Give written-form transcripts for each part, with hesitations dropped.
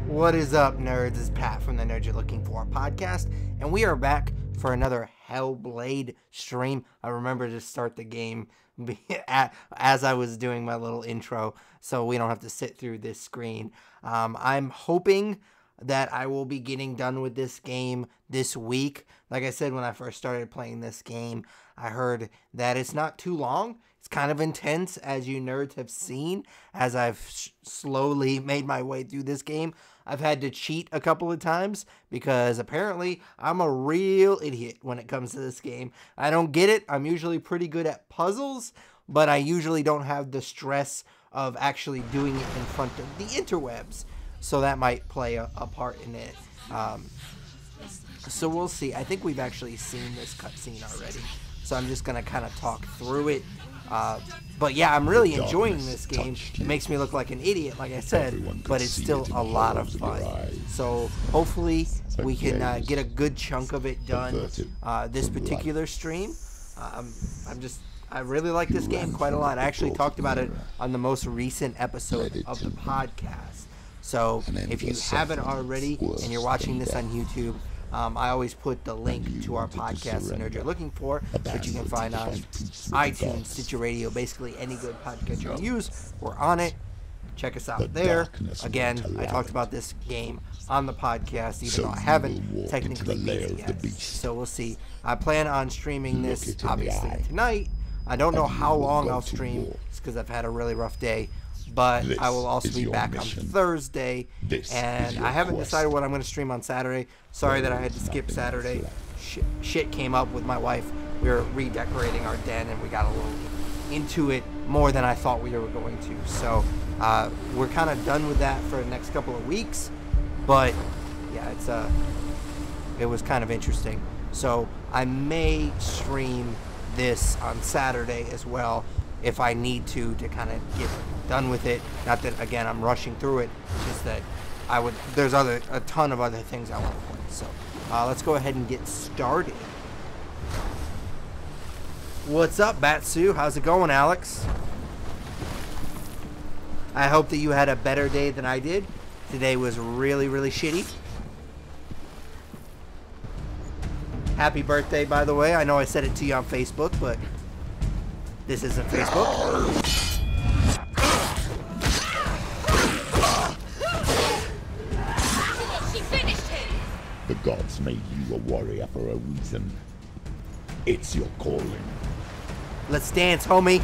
What is up, nerds? It's Pat from the Nerd You're Looking For podcast, and we are back for another Hellblade stream. I remember to start the game as I was doing my little intro, so we don't have to sit through this screen. I'm hoping that I will be getting done with this game this week. Like I said, when I first started playing this game, I heard that it's not too long. It's kind of intense, as you nerds have seen, as I've slowly made my way through this game. I've had to cheat a couple of times because apparently I'm a real idiot when it comes to this game. I don't get it. I'm usually pretty good at puzzles, but I usually don't have the stress of actually doing it in front of the interwebs. So that might play a part in it. So we'll see. I think we've actually seen this cutscene already. So I'm just going to kind of talk through it. But yeah, I'm really enjoying this game. It makes me look like an idiot, like I said, but it's still a lot of fun. So hopefully we can get a good chunk of it done this particular stream. I really like this game quite a lot. I actually talked about it on the most recent episode of the podcast. So if you haven't already and you're watching this on YouTube, I always put the link to our podcast, The Nerd You're Looking For, which you can find on iTunes, Stitcher Radio, basically any good podcast you use. We're on it. Check us out there. Again, I talked about this game on the podcast, even though I haven't technically made it yet. So we'll see. I plan on streaming this, obviously, tonight. I don't know how long I'll stream, just because I've had a really rough day. But I will also be back on Thursday, and I haven't decided what I'm going to stream on Saturday. Sorry that I had to skip Saturday. Shit came up with my wife. We were redecorating our den, and we got a little into it more than I thought we were going to. So we're kind of done with that for the next couple of weeks. But yeah, it was kind of interesting. So I may stream this on Saturday as well, if I need to kind of get done with it. Not that, again, I'm rushing through it, just that there's a ton of other things I want to play. So let's go ahead and get started. What's up, Batsu? How's it going, Alex? I hope that you had a better day than I did. Today was really, really shitty. Happy birthday, by the way. I know I said it to you on Facebook, but this isn't Facebook. She finished him. The gods made you a warrior for a reason. It's your calling. Let's dance, homie.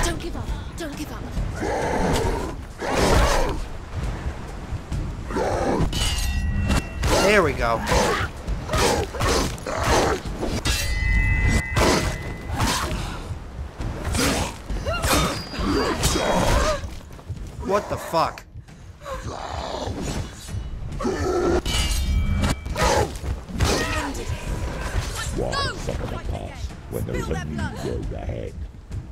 Don't give up. Don't give up. There we go. What the fuck? Why suffer the past when there is a new road ahead?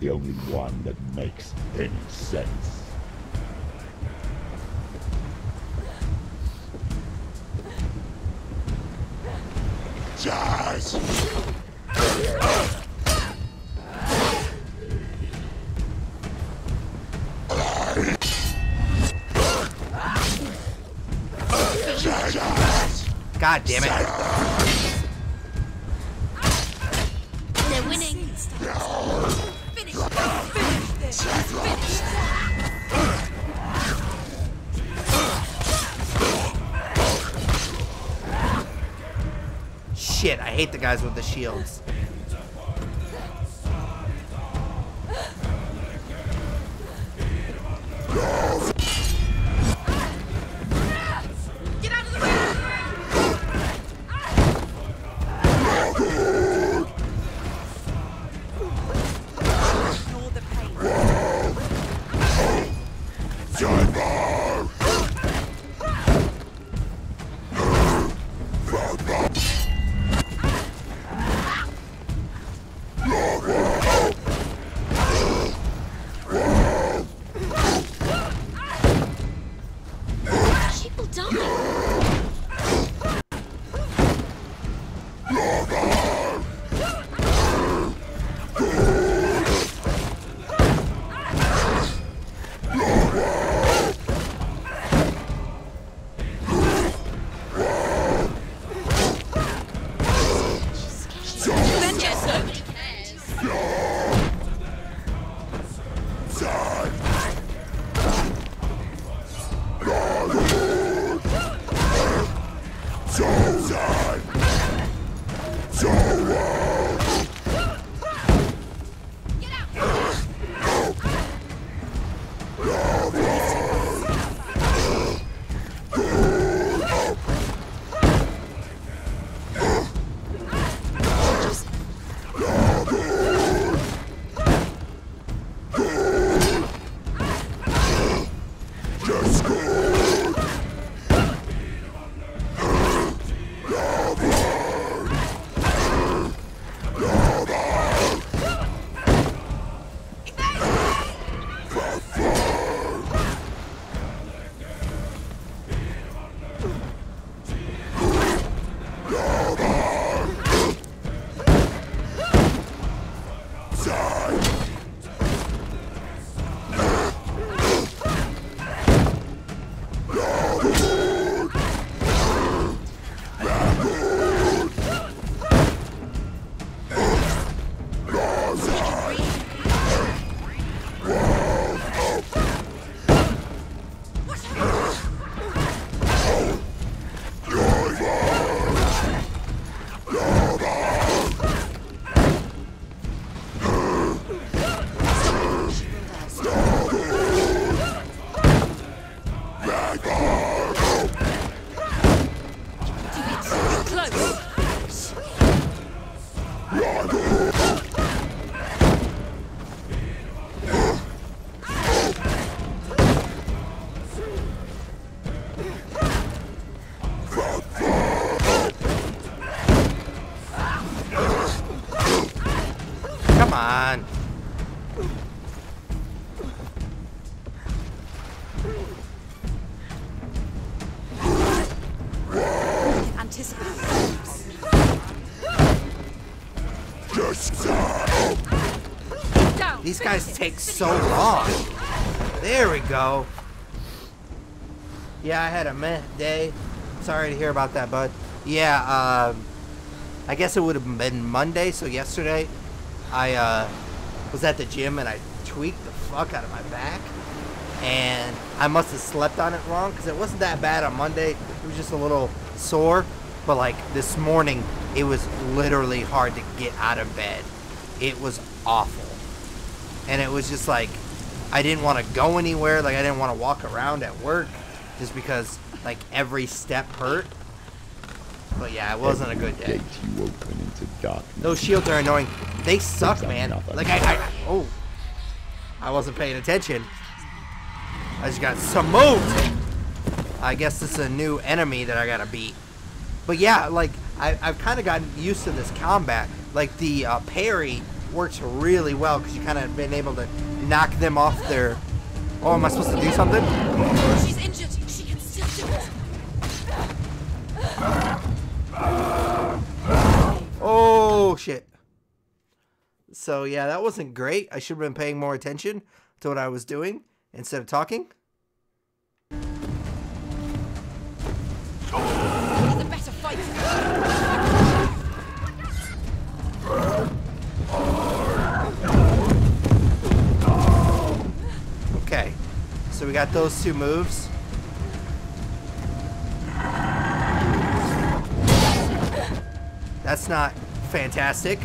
The only one that makes any sense. Jazz! God damn it. They're winning. Finish. Finish. Shit, I hate the guys with the shields. Get out of the way! Ignore the pain. People die. on. Anticipate. These guys take so long. There we go. Yeah, I had a meh day. Sorry to hear about that, bud. Yeah, I guess it would have been Monday, so yesterday I was at the gym and I tweaked the fuck out of my back. And I must have slept on it wrong because it wasn't that bad on Monday. It was just a little sore. But like this morning, it was literally hard to get out of bed. It was awful. And it was just like, I didn't want to go anywhere. Like I didn't want to walk around at work just because like every step hurt. But yeah, it wasn't a good day. You open into darkness. Those shields are annoying. They suck, man. Like oh, I wasn't paying attention. I just got smoked. I guess this is a new enemy that I gotta beat. But yeah, like I've kind of gotten used to this combat. Like the parry works really well because you kind of been able to knock them off their. Oh, am I supposed to do something? She's injured. She can still do it. Oh shit. So yeah, that wasn't great. I should have been paying more attention to what I was doing instead of talking. He's a better fighter. Okay, so we got those two moves. That's not fantastic.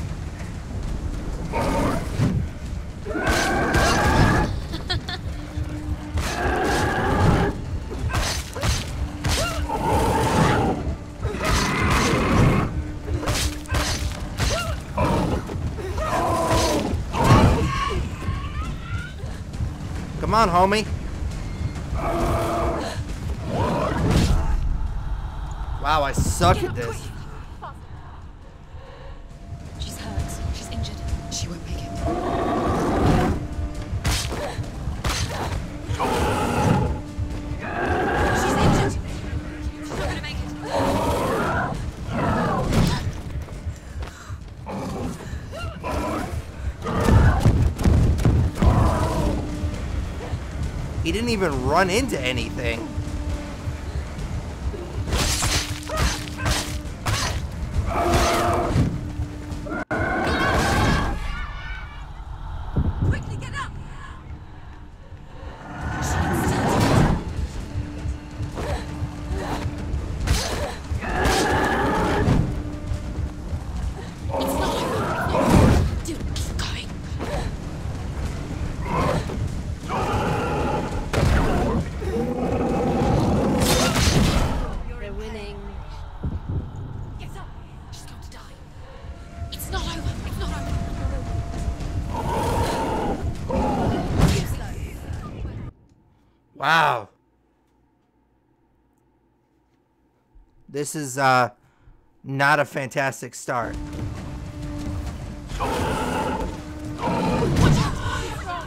Come on, homie. Wow, I suck at this. She's hurt. She's injured. She won't make it. She's injured. She's not gonna make it. He didn't even run into anything. Quickly get up. It's not over. Dude, keep going. They're winning. Get up. She's going to die. It's not over. It's not over. Too slow. Wow. This is not a fantastic start.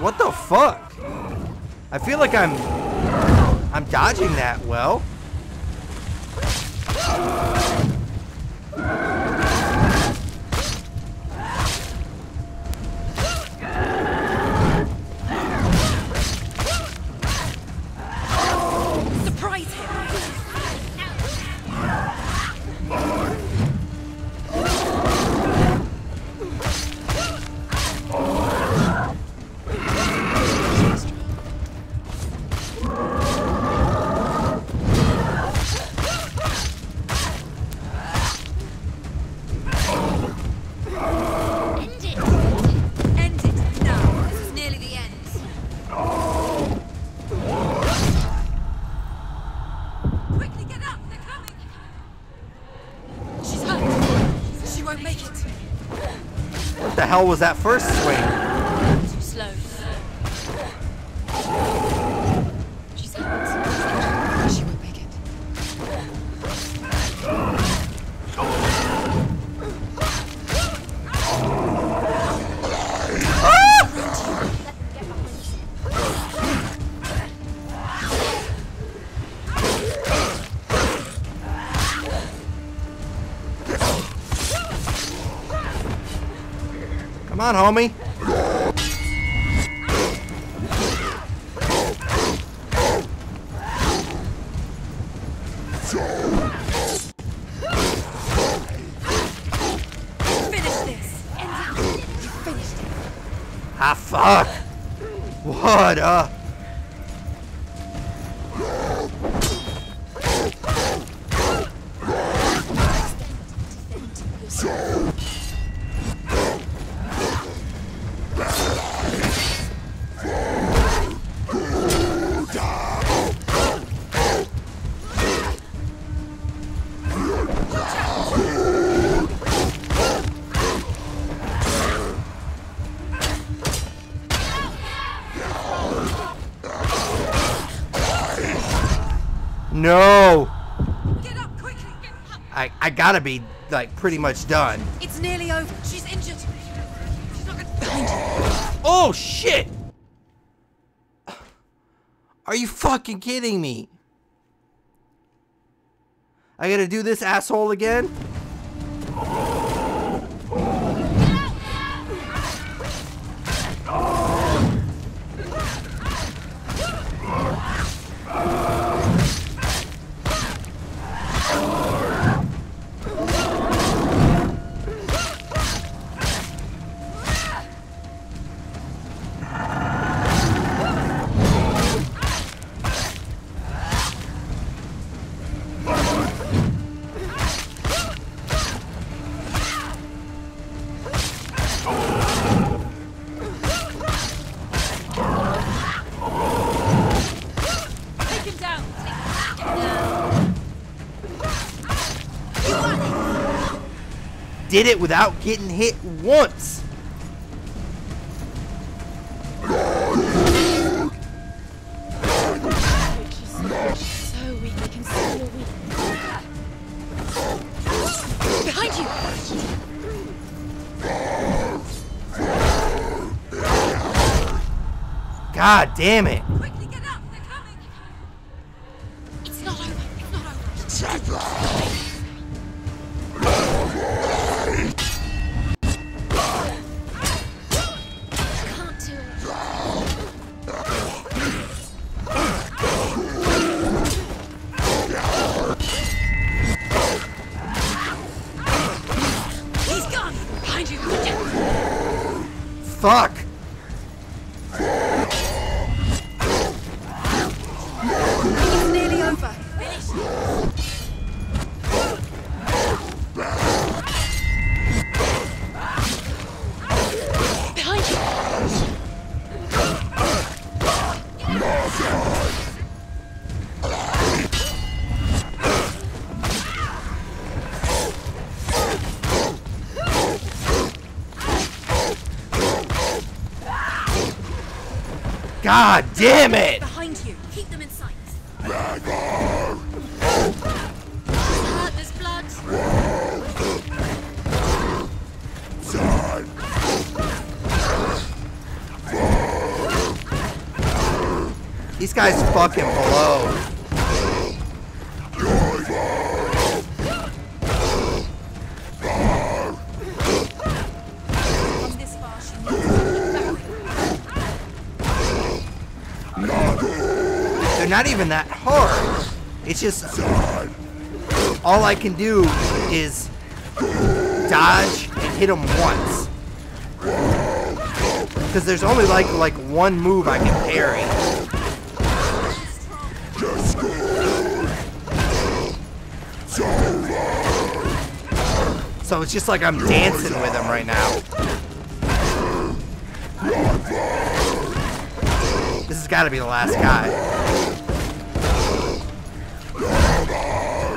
What the fuck? I feel like I'm dodging that well. Surprise him. End it now. This is nearly the end. Quickly get up. They're coming. She's hurt. She won't make it. What the hell was that first swing? Too slow. She's hurt. She won't make it. Come on, homie. Finish this. End it. You finished it. Ah, fuck. What No. Get up quickly. I gotta be, like, pretty much done. It's nearly over. She's injured. She's not gonna behind you. Oh, shit. Are you fucking kidding me? I gotta do this asshole again? did it without getting hit once. God damn it. Quickly get up, they're coming. It's not over. It's not over. Can't do it. He's gone. Behind you. Fuck. It's nearly over. Finish. Behind you. God damn it. Behind you. Keep them in sight. Hurt, there's blood. These guys fucking blow. Come this far, she knows. They're not even that hard. It's just all I can do is dodge and hit them once. Because there's only like one move I can parry. So it's just like I'm dancing with him right now. This has got to be the last guy.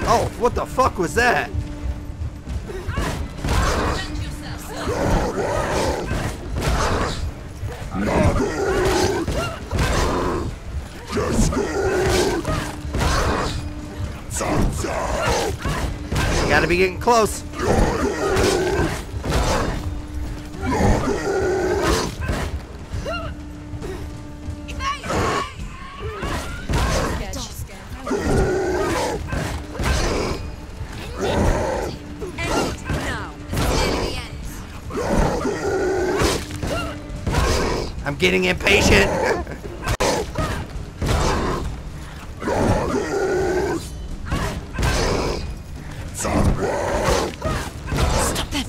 Oh, what the fuck was that? Gotta be getting close. I'm getting impatient. Stop them.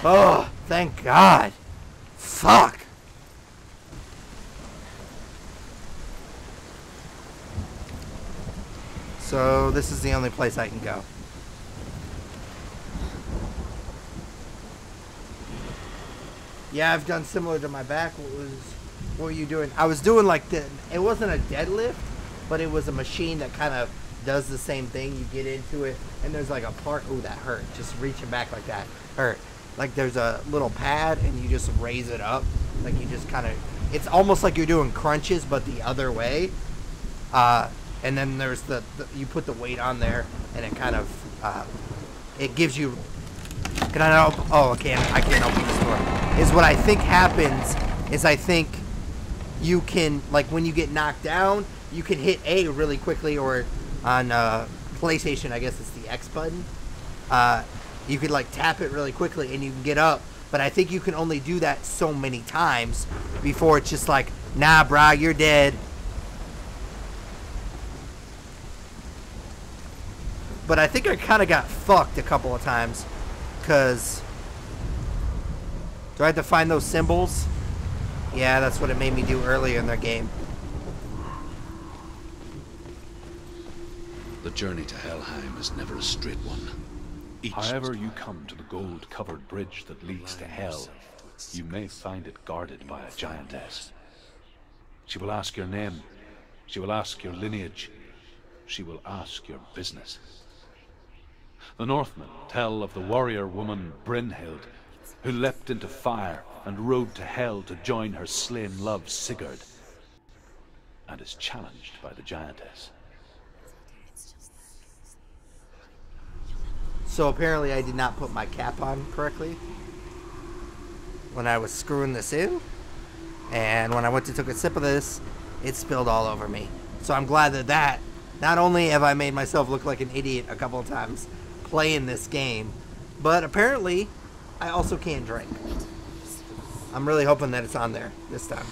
Oh, thank God. Fuck. So this is the only place I can go. Yeah, I've done similar to my back. What were you doing? I was doing like it wasn't a deadlift, but it was a machine that kind of does the same thing. You get into it, and there's like a part. Ooh, that hurt. Just reaching back like that hurt. Like there's a little pad, and you just raise it up. Like you just kind of. It's almost like you're doing crunches, but the other way. And then there's you put the weight on there, and it kind of it gives you. Can I help? Oh, I can't open this door. Is what I think happens is I think you can, like when you get knocked down, you can hit A really quickly, or on PlayStation, I guess it's the X button. You could like tap it really quickly and you can get up. But I think you can only do that so many times before it's just like, nah, brah, you're dead. But I think I kind of got fucked a couple of times. Because... do I have to find those symbols? Yeah, that's what it made me do earlier in their game. The journey to Helheim is never a straight one. However you come to the gold-covered bridge that leads to Hell, you may find it guarded by a giantess. She will ask your name. She will ask your lineage. She will ask your business. The Northmen tell of the warrior woman Brynhild, who leapt into fire and rode to Hell to join her slain love Sigurd, and is challenged by the giantess. So apparently I did not put my cap on correctly when I was screwing this in. And when I went to take a sip of this, it spilled all over me. So I'm glad that not only have I made myself look like an idiot a couple of times playing this game, but apparently I also can't drink. I'm really hoping that it's on there this time.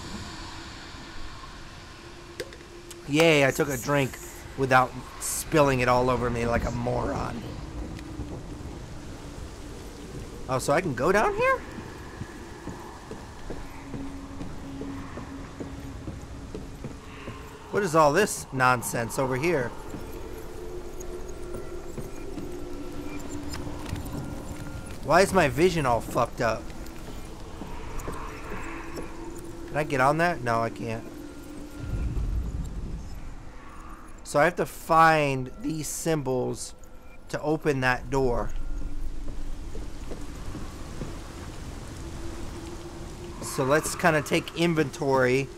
Yay, I took a drink without spilling it all over me like a moron. Oh, so I can go down here? What is all this nonsense over here? Why is my vision all fucked up? Can I get on that? No, I can't. So I have to find these symbols to open that door. So let's kind of take inventory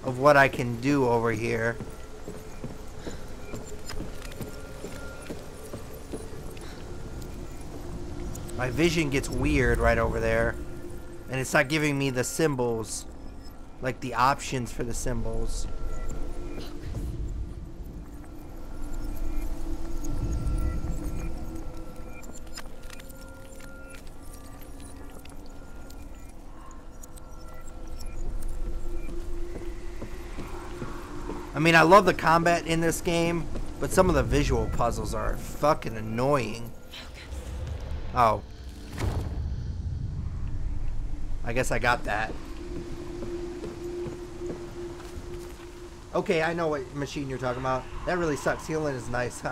of what I can do over here. My vision gets weird right over there. And it's not giving me the symbols. Like the options for the symbols. I mean, I love the combat in this game, but some of the visual puzzles are fucking annoying. Oh. I guess I got that. Okay, I know what machine you're talking about. That really sucks. Healing is nice.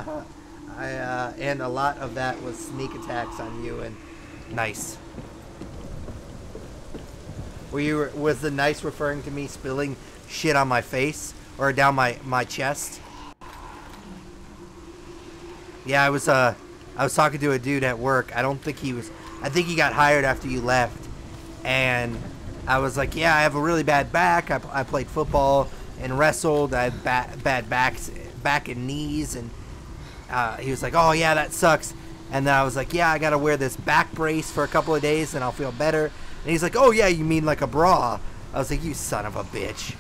And a lot of that was sneak attacks on you, and nice. Was the nice referring to me spilling shit on my face? Or down my chest? Yeah, I was talking to a dude at work. I think he got hired after you left. And I was like, yeah, I have a really bad back. I played football and wrestled. I have bad back and knees. And he was like, oh yeah, that sucks. And then I was like, yeah, I gotta wear this back brace for a couple of days and I'll feel better. And he's like, oh yeah, you mean like a bra? I was like, you son of a bitch.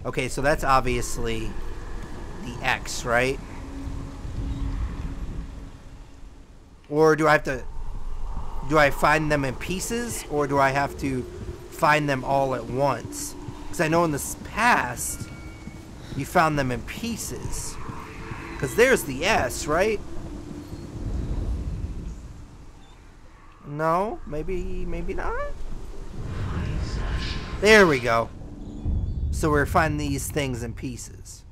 Okay, so that's obviously the X, right? Or do I find them in pieces, or do I have to find them all at once? Because I know in the past, you found them in pieces. Because there's the S, right? No, maybe not? There we go. So we're finding these things in pieces.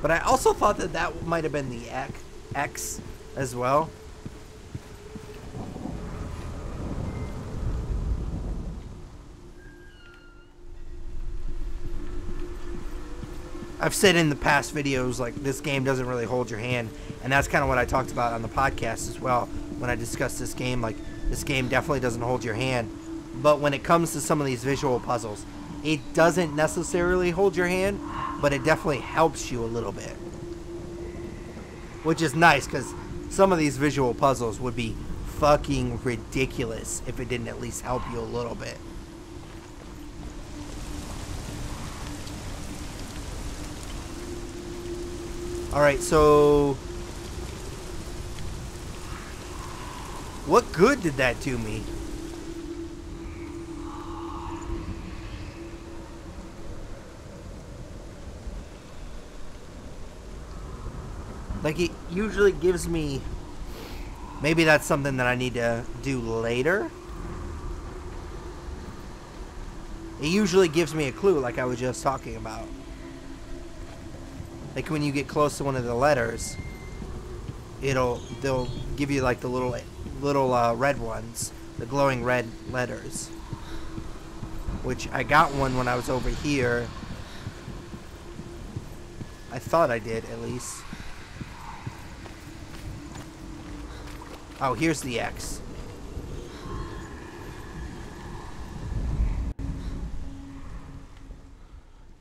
But I also thought that might have been the X as well. I've said in the past videos, like, this game doesn't really hold your hand. And that's kind of what I talked about on the podcast as well. When I discussed this game, like, this game definitely doesn't hold your hand. But when it comes to some of these visual puzzles, it doesn't necessarily hold your hand, but it definitely helps you a little bit. Which is nice, because some of these visual puzzles would be fucking ridiculous if it didn't at least help you a little bit. Alright, so what good did that do me? Like, it usually gives me... Maybe that's something that I need to do later. It usually gives me a clue, like I was just talking about. Like, when you get close to one of the letters, they'll give you, like, the little red ones. The glowing red letters. Which, I got one when I was over here. I thought I did, at least. Oh, here's the X.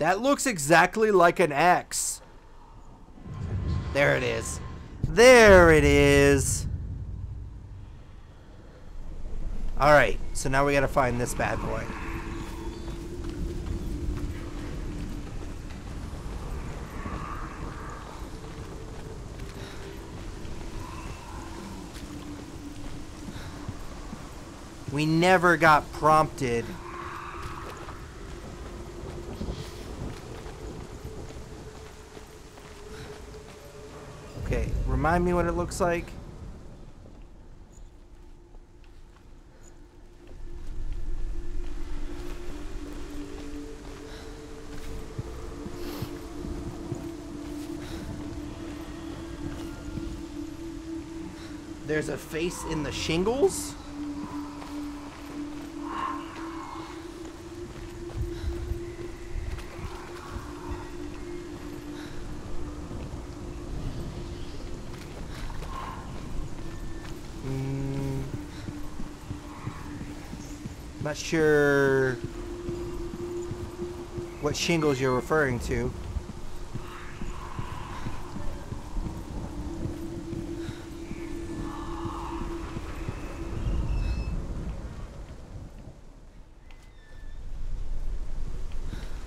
That looks exactly like an X. There it is. There it is. Alright, so now we gotta find this bad boy. We never got prompted. Okay, remind me what it looks like. There's a face in the shingles. Not sure what shingles you're referring to.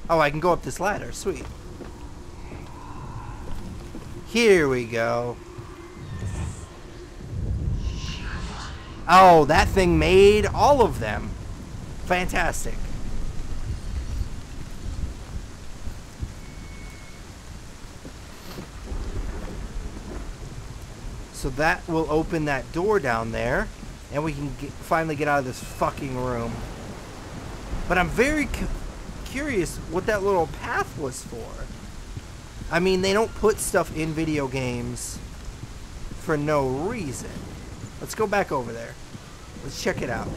Oh, I can go up this ladder. Sweet. Here we go. Oh, that thing made all of them. Fantastic. So that will open that door down there, and we can finally get out of this fucking room. But I'm very curious what that little path was for. I mean, they don't put stuff in video games for no reason. Let's go back over there. Let's check it out.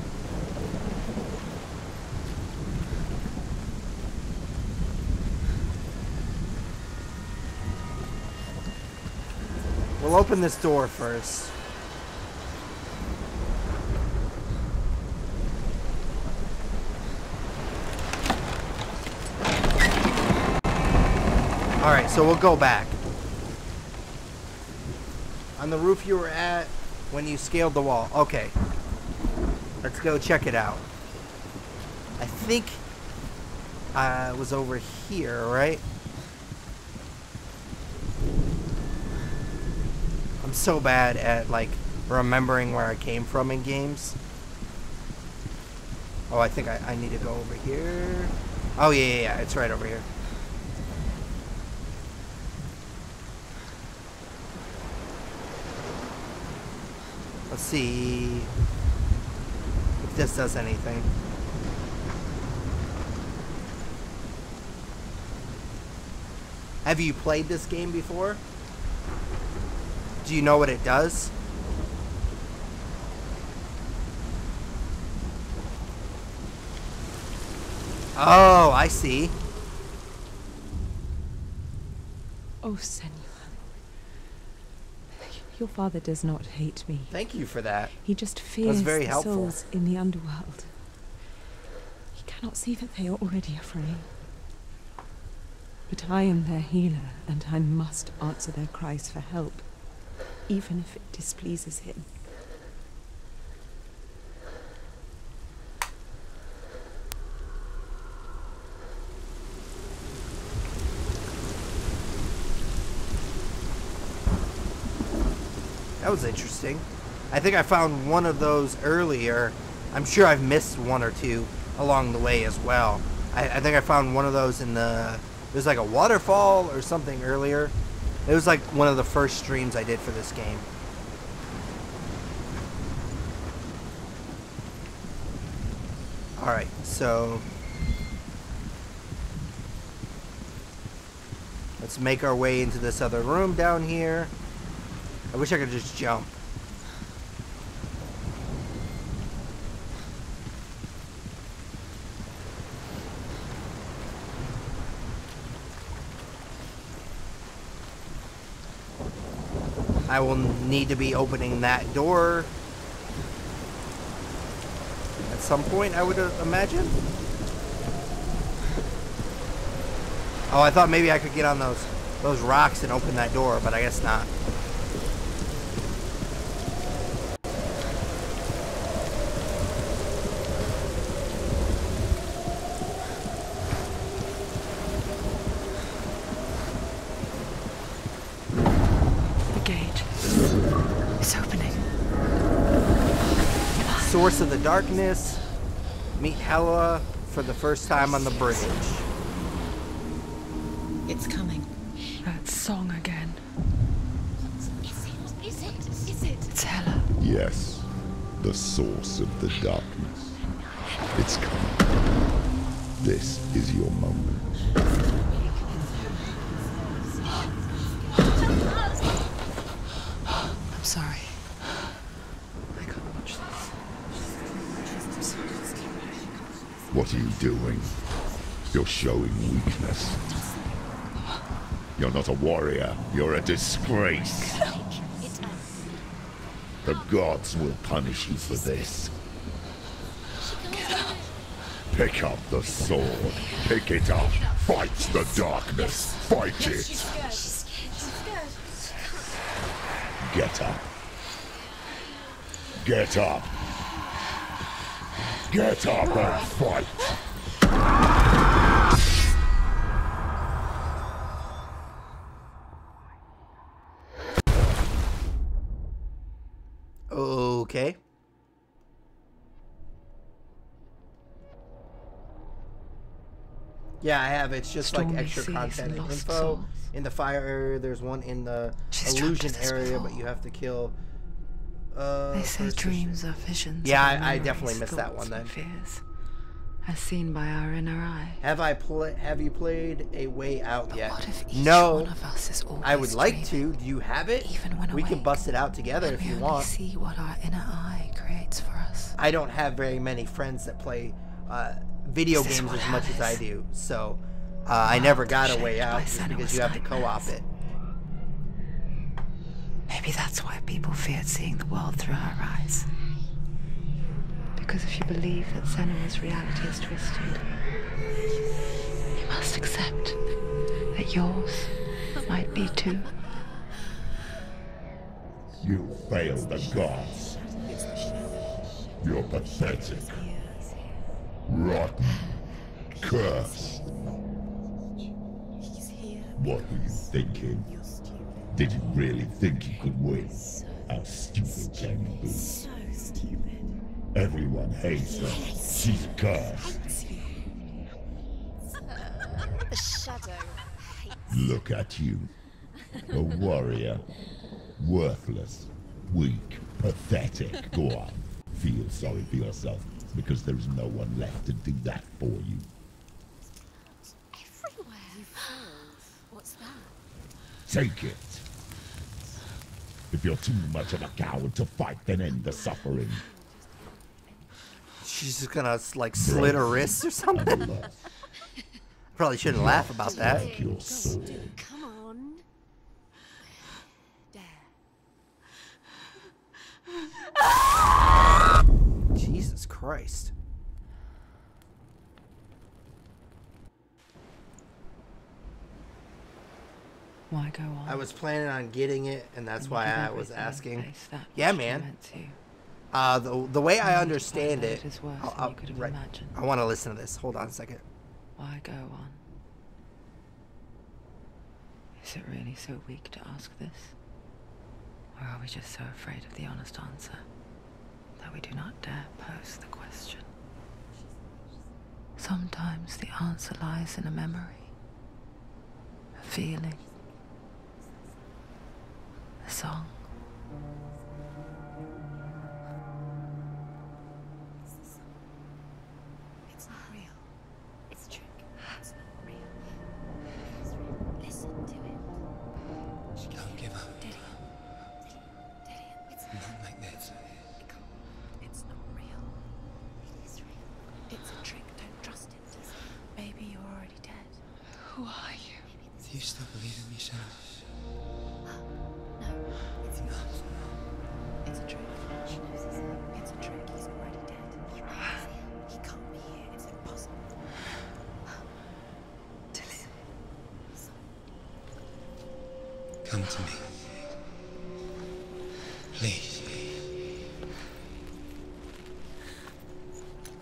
We'll open this door first. Alright, so we'll go back. On the roof you were at when you scaled the wall. Okay. Let's go check it out. I think I was over here, right? I'm so bad at, like, remembering where I came from in games. Oh, I think I need to go over here. Oh, yeah, it's right over here. Let's see if this does anything. Have you played this game before? Do you know what it does? Oh, I see. Oh, Senua. Your father does not hate me. Thank you for that. He just fears very the helpful. souls in the underworld. He cannot see that they are already afraid. But I am their healer, and I must answer their cries for help, even if it displeases him. That was interesting. I think I found one of those earlier. I'm sure I've missed one or two along the way as well. I think I found one of those in the... There's like a waterfall or something earlier. It was like one of the first streams I did for this game. Alright, so... let's make our way into this other room down here. I wish I could just jump. I will need to be opening that door at some point, I would imagine. Oh, I thought maybe I could get on those rocks and open that door, but I guess not. The gate. It's opening. Source of the darkness. Meet Hela for the first time on the bridge. It's coming. That song again. Is it? It's Hela. Yes, the source of the darkness. It's coming. This is your moment. I'm sorry. I can't watch this. What are you doing? You're showing weakness. You're not a warrior. You're a disgrace. The gods will punish you for this. Pick up the sword. Pick it up. Fight the darkness. Fight it. Get up. Get up. Get up and fight. Okay. Yeah, I have. It's just like Stormy extra seas content and and lost info. souls. In the fire area, there's one in the She's illusion trapped us area, before. but you have to kill. They say first dreams are visions. Yeah, of our I definitely memories, missed that thoughts, one then. and fears, as seen by our inner eye. Have you played A Way Out But yet? what if each No. one of us is always I would like dreaming, to. Do you have it? even when We can awake, bust it out together and if we you only want. see what our inner eye creates for us. I don't have very many friends that play video Is this games what as much hell as I is? do, so I never got A Way shaped Out by just Senua's because you have to nightmares. co-op it. Maybe that's why people feared seeing the world through her eyes. Because if you believe that Senua's reality is twisted, you must accept that yours might be too. You failed the gods. You're pathetic. Rotten. Cursed. What were you thinking? Did you really think you could win? How stupid can you be? Everyone hates her. She's cursed. The shadow hates. Look at you. A warrior. Worthless. Weak. Pathetic. Go on. Feel sorry for yourself, because there is no one left to do that for you. Everywhere. You failed. What's that? Take it. If you're too much of a coward to fight, then end the suffering. She's just gonna like slit her wrists or something. And lost. Probably shouldn't laugh about that. Take your sword. Come on. There. Jesus Christ. Why go on? I was planning on getting it, and that's when you why did I was everything asking. face that Yeah, which man. meant to. The way I And understand multiply it, that is worse than you could have imagined. I want to listen to this. Hold on a second. Why go on? Is it really so weak to ask this? Or are we just so afraid of the honest answer that we do not dare pose the question? Sometimes the answer lies in a memory, a feeling, a song. It's not real. It's a trick. It's not real. It's real. Listen to it. Don't give up. Daddy. It's Not like this. It's not real. It is real. It's a trick. Don't trust it. Maybe you're already dead. Who are you? Do you still believe in me, Shannon? No, it's not. It's a trick. She knows it's a trick. He's already dead. He can't be here. It's impossible. Tilly. Come to me. Please.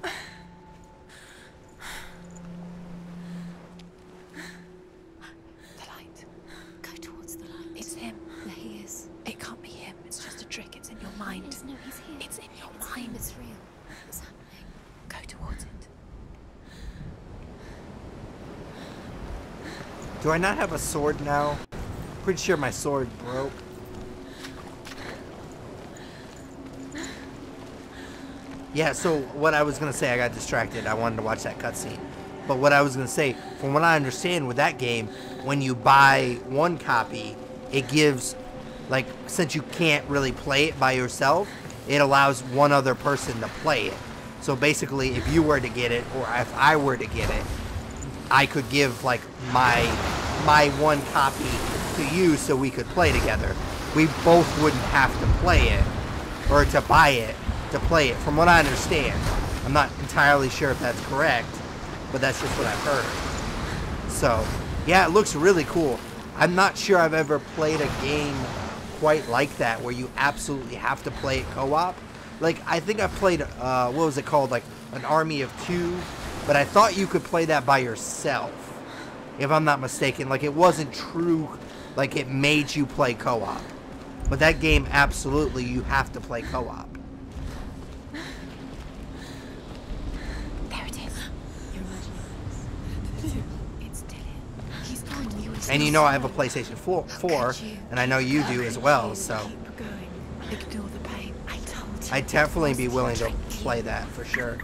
The light. Go towards the light. It's him. There he is. It can't be him. It's just a trick. It's in your mind. No, he's here. It's in your mind. It's real. What's happening? Go towards it. Do I not have a sword now? Pretty sure my sword broke. Yeah, so what I was going to say, I got distracted. I wanted to watch that cutscene. But what I was going to say, from what I understand with that game, when you buy one copy, it gives, like, since you can't really play it by yourself, it allows one other person to play it. So basically, if you were to get it, or if I were to get it, I could give, like, my one copy to you so we could play together. We both wouldn't have to play it, or to buy it, to play it, from what I understand. I'm not entirely sure if that's correct, but that's just what I've heard. So, yeah, it looks really cool. I'm not sure I've ever played a game quite like that, where you absolutely have to play it co-op. Like, I think I've played, what was it called, like, an Army of Two, but I thought you could play that by yourself, if I'm not mistaken. Like, it wasn't true, like, it made you play co-op. But that game, absolutely, you have to play co-op. There it is. You're imagining. It's still him. He's gone. You And you know I have a PlayStation 4 and I know you do as well, so Keep going. Ignore the pain. I told you. I'd definitely be willing to play that for sure.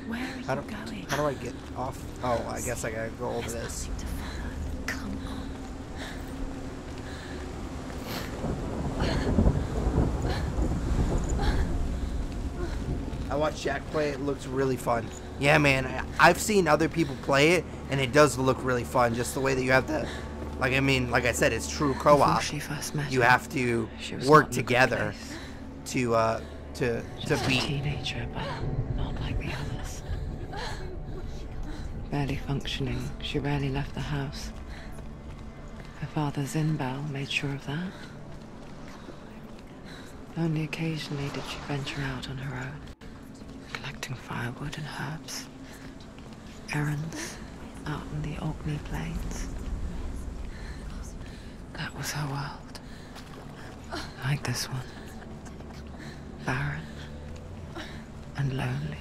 Where are you going? How do I get off? Oh, I guess I gotta go over this. To follow. Come on. I watched Jack play it. It looks really fun. Yeah, man, I've seen other people play it, and it does look really fun. Just the way that you have to, like, I mean, like I said, it's true co-op. You have to work together to beat. A teenager, but not like the others. Barely functioning, she rarely left the house. Her father's in-bell made sure of that. Only occasionally did she venture out on her own, collecting firewood and herbs, errands out in the Orkney plains. That was her world. Like this one. Barren and lonely.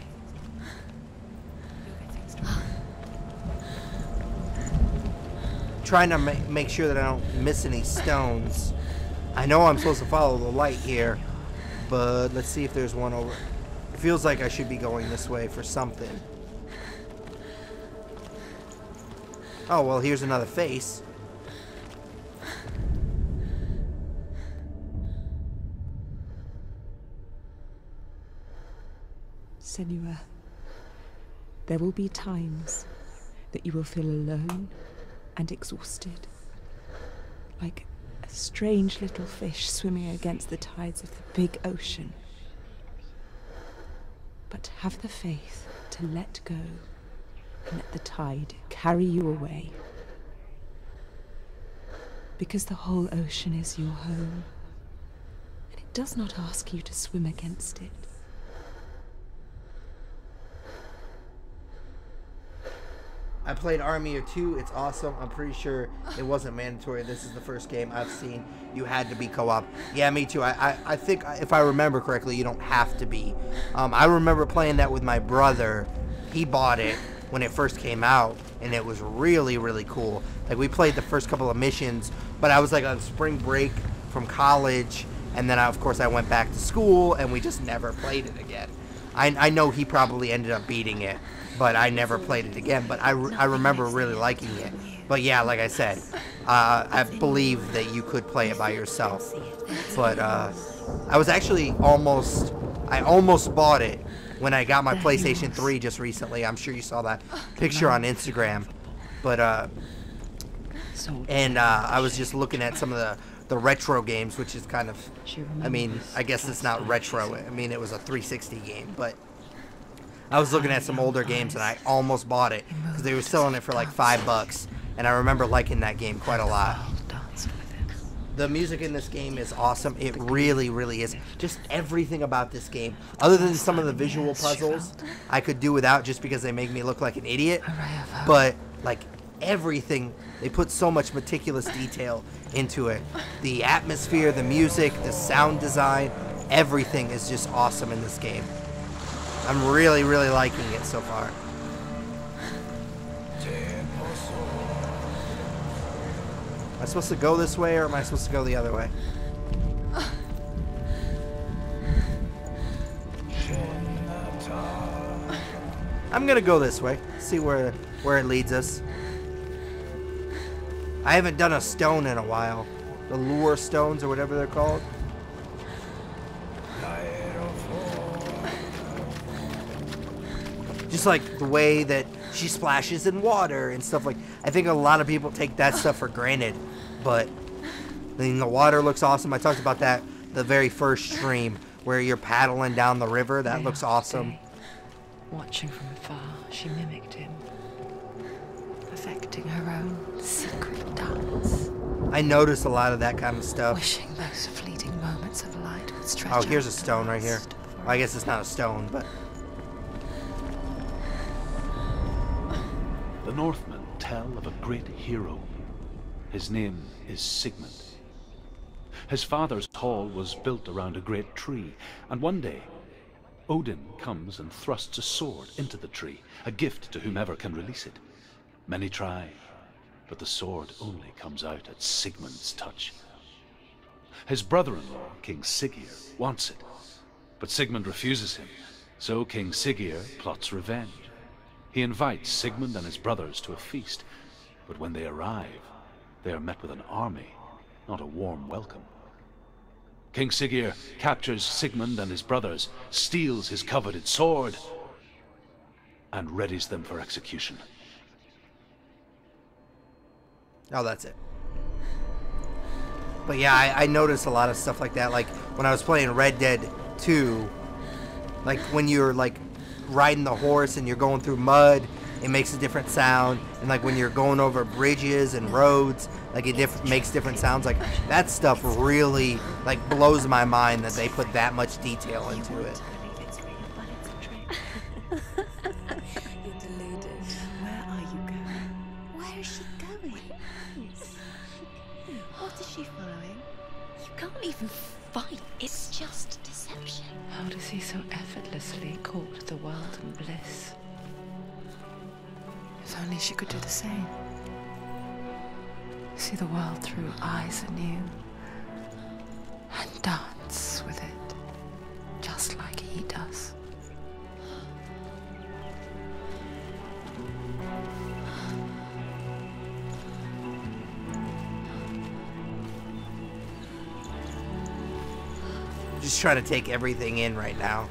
Trying to make sure that I don't miss any stones. I know I'm supposed to follow the light here, but let's see if there's one over. It feels like I should be going this way for something. Oh, well, here's another face. Senua, there will be times that you will feel alone and exhausted, like a strange little fish swimming against the tides of the big ocean. But have the faith to let go and let the tide carry you away. Because the whole ocean is your home, and it does not ask you to swim against it. I played Army of Two. It's awesome. I'm pretty sure it wasn't mandatory. This is the first game I've seen you had to be co-op. Yeah, me too. I think, if I remember correctly, you don't have to be. I remember playing that with my brother. He bought it when it first came out, and it was really, really cool. Like, we played the first couple of missions, but I was like on spring break from college, and then of course I went back to school, and we just never played it again. I know he probably ended up beating it, but I never played it again. But I remember really liking it. But yeah, like I said, I believe that you could play it by yourself. But I was actually I almost bought it when I got my PlayStation 3 just recently. I'm sure you saw that picture on Instagram. But I was just looking at some of the retro games, which is kind of, I mean, I guess it's not retro. I mean, it was a 360 game, but I was looking at some older games and I almost bought it because they were selling it for like $5. and I remember liking that game quite a lot. Dance with him. The music in this game is awesome. It really, really is. Just everything about this game, other than some of the visual puzzles, I could do without just because they make me look like an idiot. But, like, everything, they put so much meticulous detail into it. The atmosphere, the music, the sound design, everything is just awesome in this game. I'm really, really liking it so far. Am I supposed to go this way, or am I supposed to go the other way? I'm gonna go this way. See where it leads us. I haven't done a stone in a while. The lure stones, or whatever they're called. Just like the way that she splashes in water and stuff like. I think a lot of people take that stuff for granted, but I mean, the water looks awesome. I talked about that the very first stream where you're paddling down the river. That looks awesome. Watching from afar, she mimicked him, perfecting her own secret dance. I noticed a lot of that kind of stuff. Wishing those fleeting moments of light would stretch. Oh, here's a stone right here. Well, I guess it's not a stone, but. The Northmen tell of a great hero. His name is Sigmund. His father's hall was built around a great tree, and one day, Odin comes and thrusts a sword into the tree, a gift to whomever can release it. Many try, but the sword only comes out at Sigmund's touch. His brother-in-law, King Siggeir, wants it, but Sigmund refuses him, so King Siggeir plots revenge. He invites Sigmund and his brothers to a feast, but when they arrive, they are met with an army, not a warm welcome. King Siggeir captures Sigmund and his brothers, steals his coveted sword, and readies them for execution. Oh, that's it. But yeah, I noticed a lot of stuff like that. Like when I was playing Red Dead 2, like when you're like riding the horse and you're going through mud, it makes a different sound. And like when you're going over bridges and roads, like it makes different sounds. Like that stuff really like blows my mind that they put that much detail into it. You're deluded. Where are you going? Where is she going? What is she following? You can't even fight. It's just deception. How does he so effortlessly court the world and bliss? If only she could do the same. See the world through eyes anew and dance with it, just like he does. I'm just trying to take everything in right now.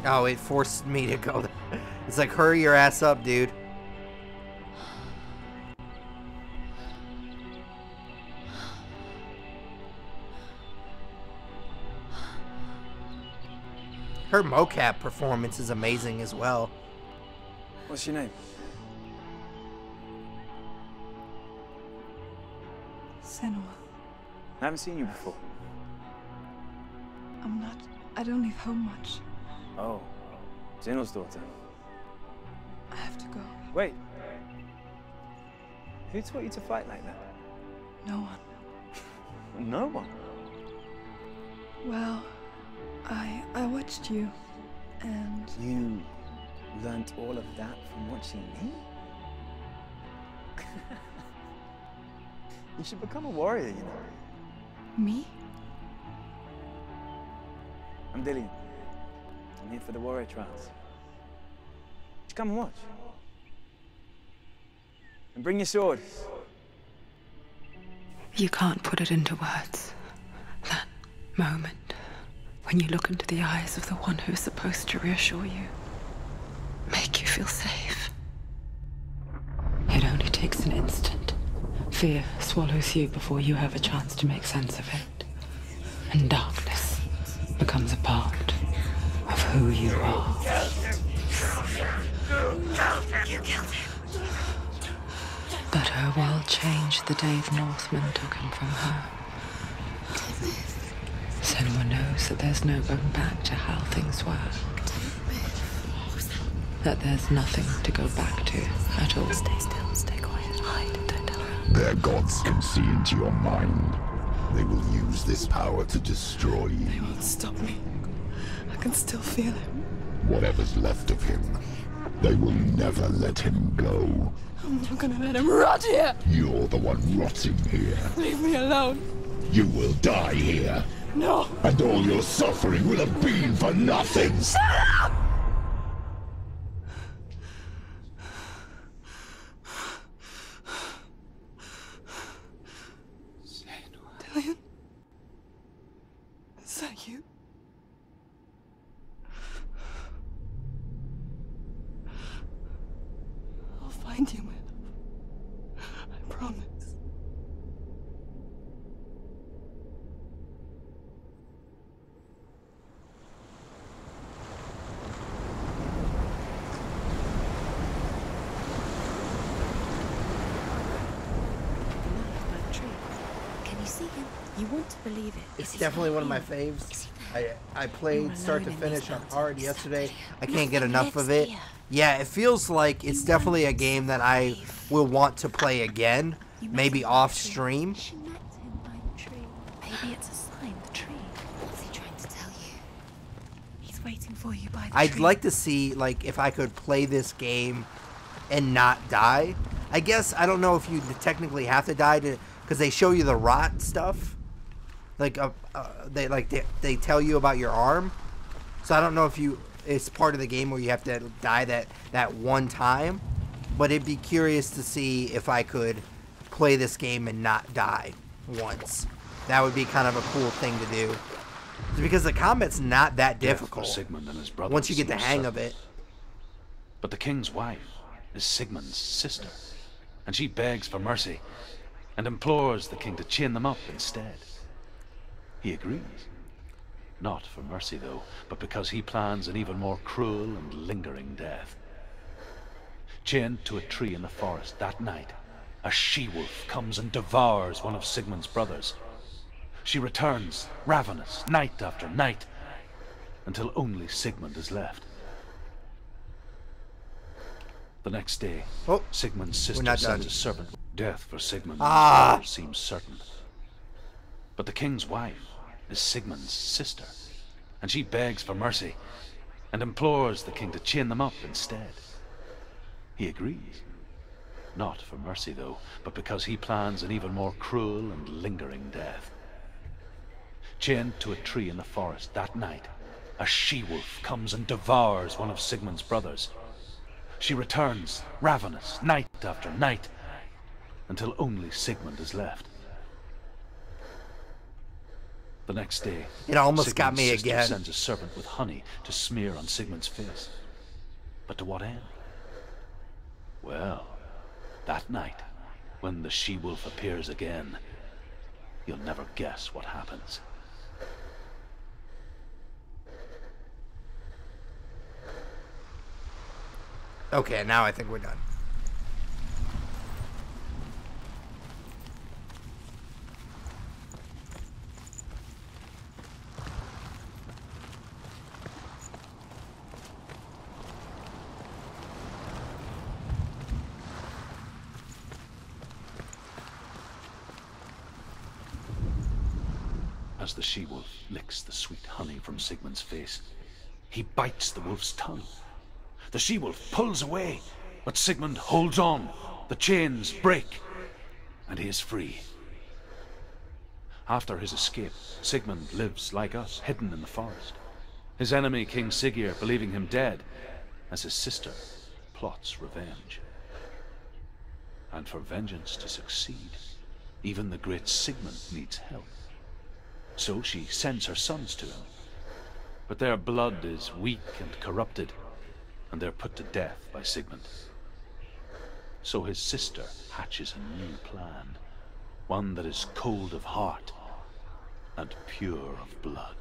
Oh, it forced me to go there. It's like, hurry your ass up, dude. Her mocap performance is amazing as well. What's your name? Senua. I haven't seen you before. I don't leave home much. Oh, Zenua's daughter. I have to go. Wait. Who taught you to fight like that? No one. No one? Well, I watched you, and... You learnt all of that from watching me? You should become a warrior, you know. Me? I'm Dillian. I'm here for the warrior trials. Just come and watch. And bring your sword. You can't put it into words. That moment. When you look into the eyes of the one who is supposed to reassure you, make you feel safe. It only takes an instant. Fear swallows you before you have a chance to make sense of it. And darkness becomes a part of who you are. You killed him. But her world changed the day the Northmen took him from her. Senua knows that there's no going back to how things were. That there's nothing to go back to at all. Stay still, stay quiet, hide, don't tell her. Their gods can see into your mind. They will use this power to destroy you. They won't stop me. I can still feel him. Whatever's left of him, they will never let him go. I'm not gonna let him rot here. You're the one rotting here. Leave me alone. You will die here. No. And all your suffering will have been for nothing. Shut up! Dillion? Is that you? I'll find you, my love. I promise. Can you see him? You want to believe it. It's definitely one of my faves. I played start to finish on hard yesterday. I can't get enough of it. Yeah, it feels like it's definitely a game that I will want to play again, maybe off stream. She met him by the tree. Maybe it's a sign, the tree. What's he trying to tell you? He's waiting for you by the tree. I'd like to see like if I could play this game and not die. I guess I don't know if you technically have to die to, because they show you the rot stuff. Like they tell you about your arm. So I don't know if it's part of the game where you have to die that one time. But it'd be curious to see if I could play this game and not die once. That would be kind of a cool thing to do. Because the combat's not that difficult Sigmund and his brother once you get the hang of it. But the king's wife is Sigmund's sister, and she begs for mercy and implores the king to chain them up instead. He agrees. Not for mercy, though, but because he plans an even more cruel and lingering death. Chained to a tree in the forest that night, a she-wolf comes and devours one of Sigmund's brothers. She returns, ravenous, night after night, until only Sigmund is left. The next day, Sigmund's sister sends a servant. Death for Sigmund seems certain. But the king's wife is Sigmund's sister, and she begs for mercy and implores the king to chain them up instead. He agrees. Not for mercy, though, but because he plans an even more cruel and lingering death. Chained to a tree in the forest that night, a she-wolf comes and devours one of Sigmund's brothers. She returns, ravenous, night after night, until only Sigmund is left. The next day, it almost got Sigmund's me sister again. Sends a servant with honey to smear on Sigmund's face. But to what end? Well, that night, when the she-wolf appears again, you'll never guess what happens. Okay, now I think we're done. As the she-wolf licks the sweet honey from Sigmund's face, he bites the wolf's tongue. The she-wolf pulls away, but Sigmund holds on. The chains break, and he is free. After his escape, Sigmund lives like us, hidden in the forest. His enemy, King Siggeir, believing him dead, as his sister plots revenge. And for vengeance to succeed, even the great Sigmund needs help. So she sends her sons to him, But their blood is weak and corrupted, and they're put to death by Sigmund. So his sister hatches a new plan, one that is cold of heart and pure of blood.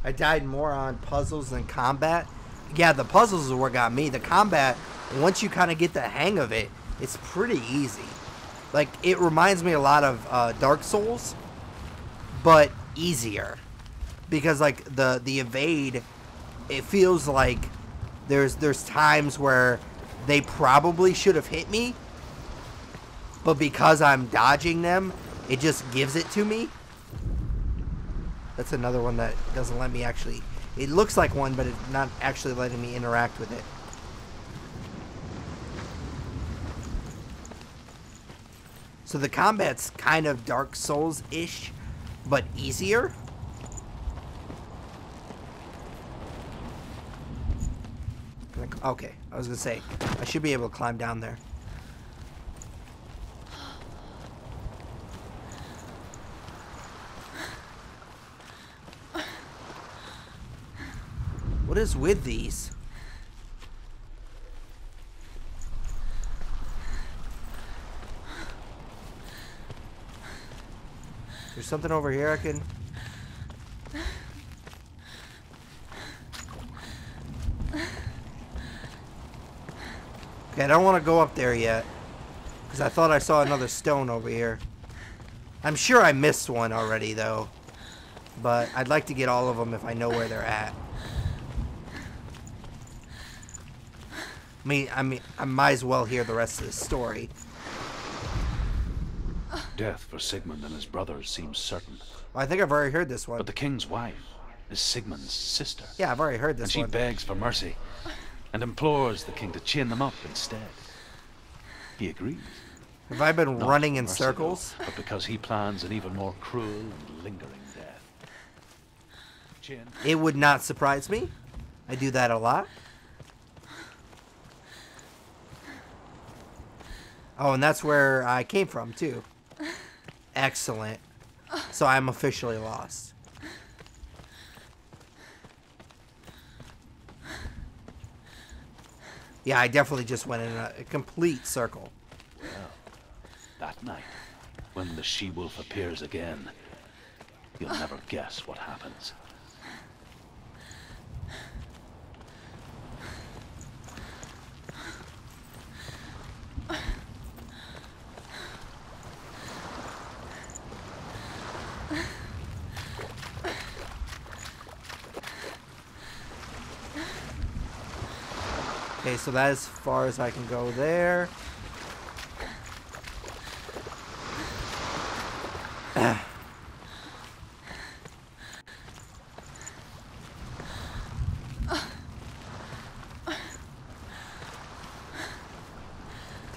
I died more on puzzles than combat. Yeah, the puzzles is what got me. The combat, once you kind of get the hang of it, it's pretty easy. Like, it reminds me a lot of Dark Souls, but easier. Because, like, the evade, it feels like there's times where they probably should have hit me, but because I'm dodging them, it just gives it to me. That's another one that doesn't let me actually... It looks like one, but it's not actually letting me interact with it. So the combat's kind of Dark Souls-ish, but easier. Okay, I was gonna say, I should be able to climb down there. What is with these? There's something over here I can... Okay, I don't want to go up there yet, because I thought I saw another stone over here. I'm sure I missed one already, though. But I'd like to get all of them if I know where they're at. I mean, I might as well hear the rest of the story. Death for Sigmund and his brothers seems certain. Well, I think I've already heard this one. But the king's wife is Sigmund's sister. Yeah, I've already heard this one. And she begs for mercy and implores the king to chain them up instead. He agrees. Have I been Not running in merciful, circles? But because he plans an even more cruel and lingering death. It would not surprise me. I do that a lot. Oh, and that's where I came from, too. Excellent. So I'm officially lost. Yeah, I definitely just went in a complete circle. Well, that night, when the she-wolf appears again, you'll never guess what happens. Okay, so that is as far as I can go there. Did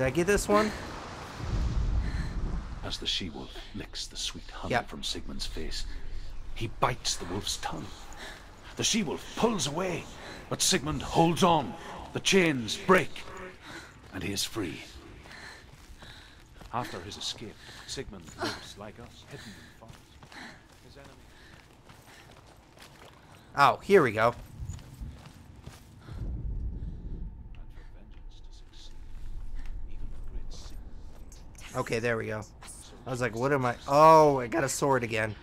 I get this one? As the she-wolf licks the sweet honey from Sigmund's face, he bites the wolf's tongue. The she-wolf pulls away, but Sigmund holds on. The chains break, and he is free. After his escape, Sigmund lives like us, hidden in forest. His enemy... Oh, here we go. Okay, there we go. I was like, what am I? Oh, I got a sword again.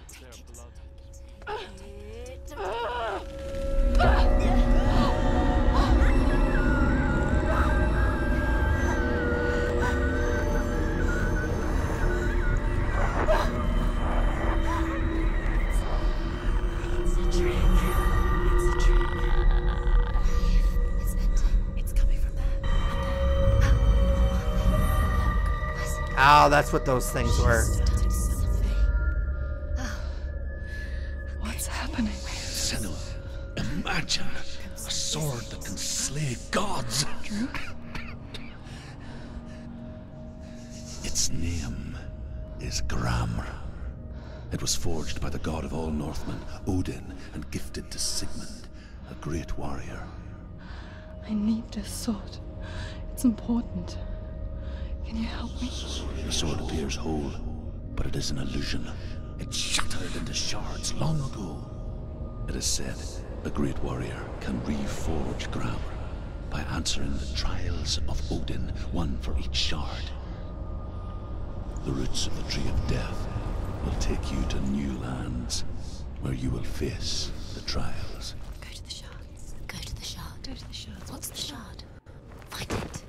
Oh, that's what those things were. What's happening? Senua, imagine a sword that can slay gods. Drew? Its name is Gramr. It was forged by the god of all Northmen, Odin, and gifted to Sigmund, a great warrior. I need this sword. It's important. Can you help me? The sword appears whole, but it is an illusion. It shattered into shards long ago. It is said a great warrior can reforge Grammar by answering the trials of Odin, one for each shard. The roots of the Tree of Death will take you to new lands where you will face the trials. Go to the shards. Go to the shard. Go to the shard. What's the shard? Find it.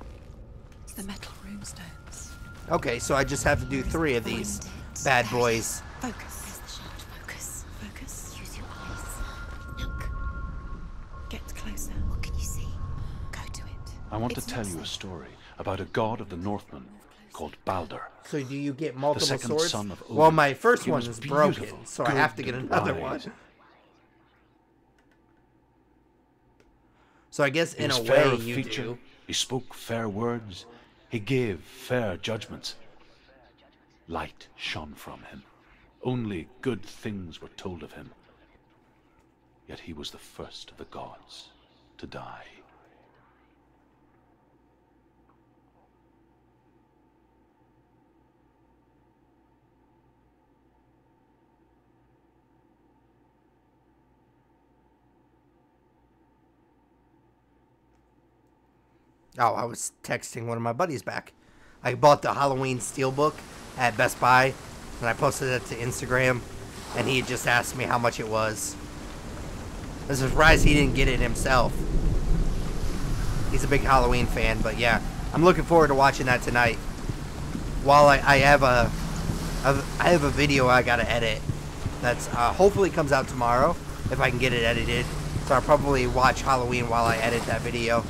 It's the metal runestones. Okay, so I just have to do 3 of these bad boys. Focus. There's the shard. Focus. Focus. Use your eyes. Look. Get closer. What can you see? Go to it. I want to tell you a story about a god of the Northmen called Baldur. So do you get multiple The second swords? son of Odin. Well, my first He one was is beautiful, broken, so I have to get good and another one. wise. So I guess He in was a fair way of you feature, do. he spoke fair words, he gave fair judgments. Light shone from him. Only good things were told of him. Yet he was the first of the gods to die. Oh, I was texting one of my buddies back. I bought the Halloween Steelbook at Best Buy, and I posted it to Instagram, and he had just asked me how much it was. I'm surprised he didn't get it himself. He's a big Halloween fan, but yeah, I'm looking forward to watching that tonight. While I have a video I gotta edit that's hopefully comes out tomorrow if I can get it edited. So I'll probably watch Halloween while I edit that video.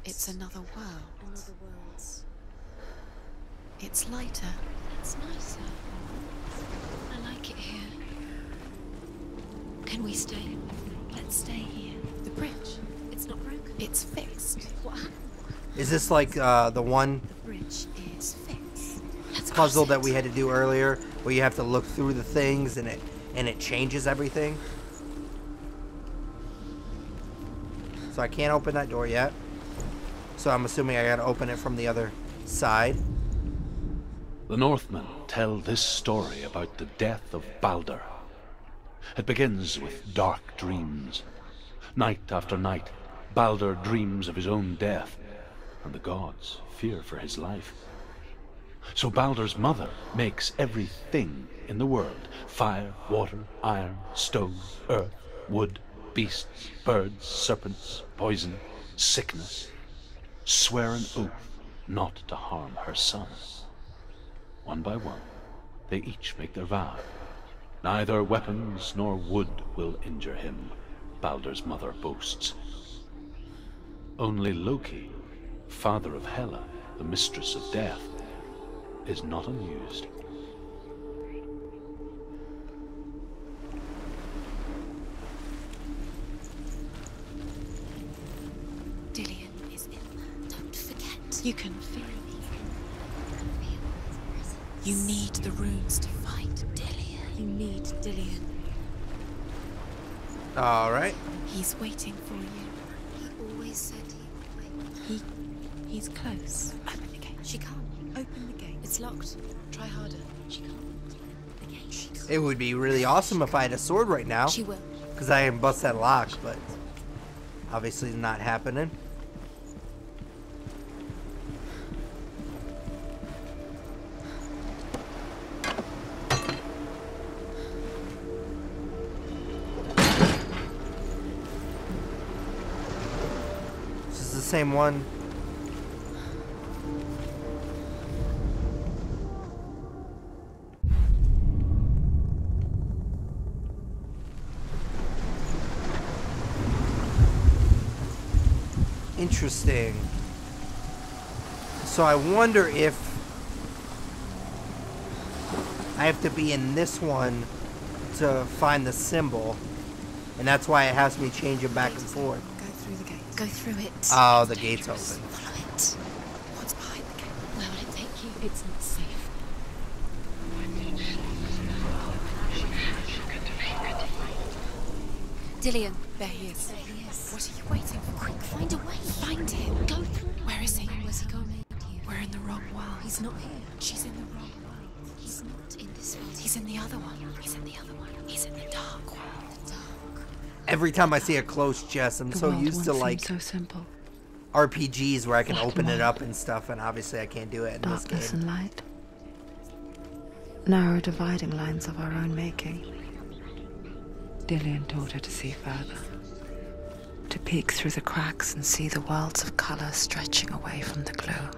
It's another world. Another world. It's lighter. It's nicer. I like it here. Can we stay? Let's stay here. The bridge. It's not broken. It's fixed. What happened? Is this like the one The bridge is fixed. Let's puzzle cross that it. we had to do earlier, where you have to look through the things and it changes everything? So I can't open that door yet. So I'm assuming I gotta open it from the other side. The Northmen tell this story about the death of Baldur. It begins with dark dreams. Night after night, Baldur dreams of his own death, and the gods fear for his life. So Baldur's mother makes everything in the world: fire, water, iron, stone, earth, wood, beasts, birds, serpents, poison, sickness. Swear an oath not to harm her son. One by one, they each make their vow. Neither weapons nor wood will injure him, Baldur's mother boasts. Only Loki, father of Hela, the mistress of death, is not amused. Dillion is in there. Don't forget. You can feel it. You need the runes to fight Dillion. You need Dillion. Alright. He's waiting for you. He always said he would wait. He's close. Open the gate. She can't. Open the gate. It's locked. Try harder. She can't. The gate. She can't. It would be really awesome if I had a sword right now, She will. because I can bust that lock, but obviously not happening. This is the same one. Interesting. So I wonder if I have to be in this one to find the symbol, and that's why it has me change it back and forth. Go through the gate. Go through it. Oh, It's the gate's dangerous. open. Follow it. What's behind the gate? Where will it take you? It's not safe. Dillion, there he is. There he is. What are you waiting for? Quick, find a way. Find him. Go through. Where is he? Where's he gone? We're in the wrong world. He's not here. She's in the wrong world. He's not in this world. He's in the other one. He's in the other one. He's in the dark world. The dark. Every time I see a close chest, I'm so used to like so simple. RPGs where I can open it up and stuff, and obviously I can't do it in this Darkness game. and light. Narrow dividing lines of our own making. Dillion taught her to see further. To peek through the cracks and see the worlds of colour stretching away from the gloom.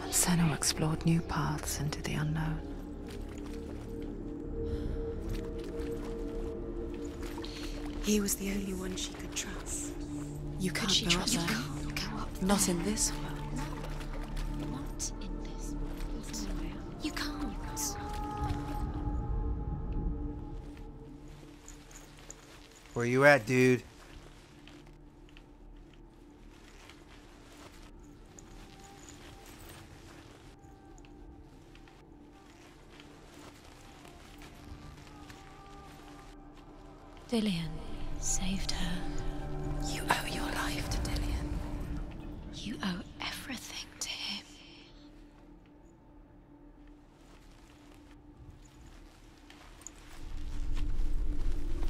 And Senua explored new paths into the unknown. He was the only one she could trust. You Could can't she go trust up you? there. Can't go up Not there. in this world. Not in this world. You can't. Where you at, dude? Dillion saved her. You owe your life to Dillion. You owe everything to him.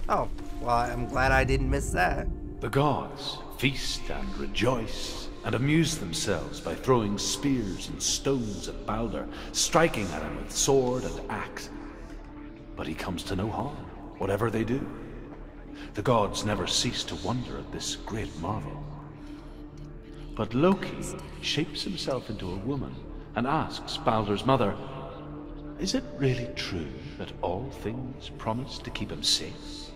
Oh, well, I'm glad I didn't miss that. The gods feast and rejoice and amuse themselves by throwing spears and stones at Baldur, striking at him with sword and axe. But he comes to no harm, whatever they do. The gods never cease to wonder at this great marvel. But Loki shapes himself into a woman and asks Baldur's mother, "Is it really true that all things promise to keep him safe?"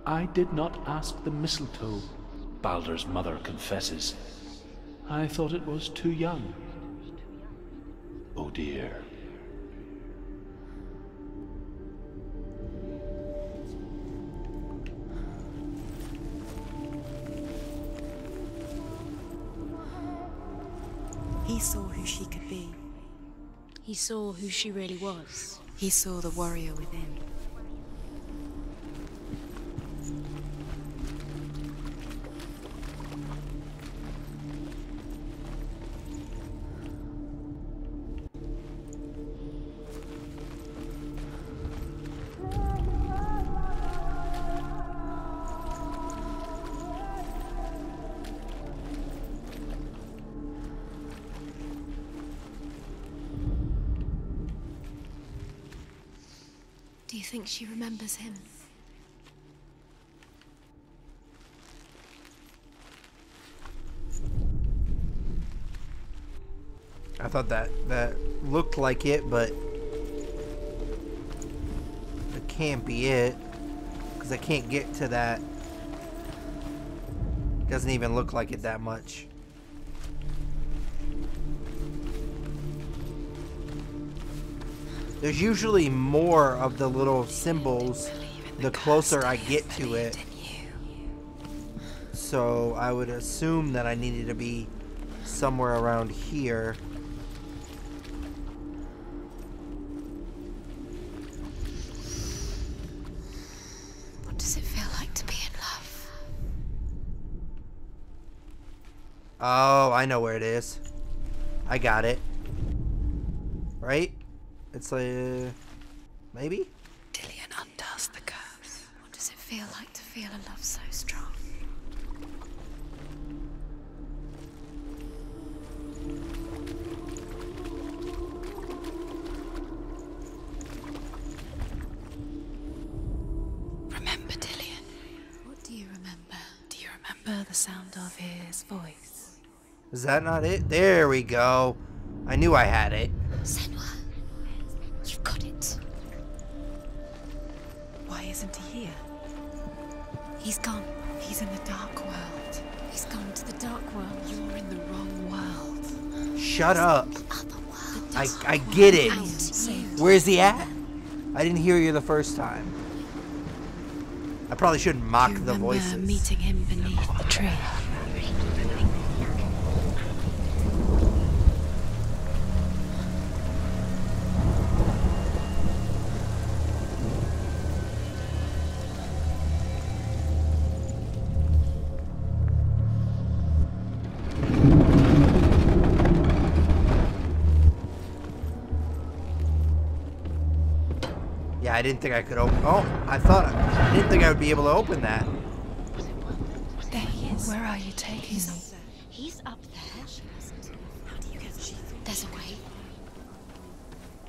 "I did not ask the mistletoe," Baldur's mother confesses. "I thought it was too young." Oh dear. He saw who she could be. He saw who she really was. He saw the warrior within. Do you think she remembers him? I thought that looked like it, but it can't be it, because I can't get to that. Doesn't even look like it that much. There's usually more of the little symbols the closer I get to it. So I would assume that I needed to be somewhere around here. What does it feel like to be in love? Oh, I know where it is. I got it. Right? It's like, maybe? Dillion undoes the curse. What does it feel like to feel a love so strong? Remember Dillion? What do you remember? Do you remember the sound of his voice? Is that not it? There we go. I knew I had it. Senua, you've got it. Why isn't he here? He's gone. He's in the dark world. He's gone to the dark world. You're in the wrong world. Shut up. Other world. I get it. Out. Where's he at? I didn't hear you the first time. I probably shouldn't mock You the remember voices. meeting him beneath the tree? I didn't think I could open. Oh, I didn't think I would be able to open that. There he is. Where are you taking me? He's up there. How do you get? There's a way.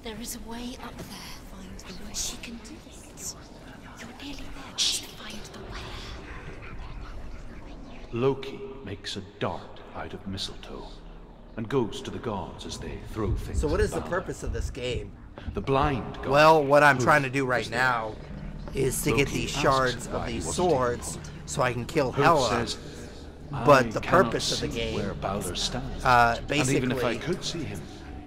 There is a way up there. Find the way. She can do it. You're nearly there. Just find the way. Loki makes a dart out of mistletoe and goes to the gods as they throw things. So what is the about. purpose of this game? The blind god. Well, what I'm trying to do right now is to get Loki these asks shards of why he these wasn't swords involved. so I can kill Thurs Hela. says, But "I the cannot purpose of the see game, where Baldur stands. basically, and even if I could see him,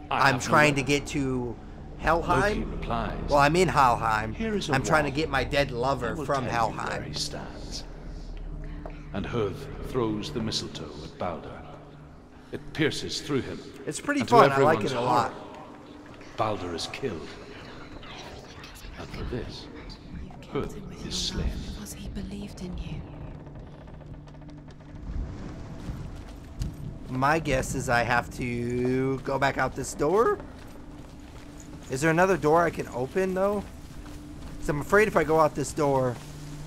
I'm trying to get to Loki Helheim. replies, Well, I'm in Helheim. "Here is a I'm trying to wall. get my dead I lover will from tell you where Helheim. he stands." And Hud throws the mistletoe at Baldur. It pierces through him. It's pretty and to fun. I like everyone's it a lot. horror, Baldur is killed. And for this, Hud is slain. Because he believed in you. My guess is I have to go back out this door. Is there another door I can open, though? Because I'm afraid if I go out this door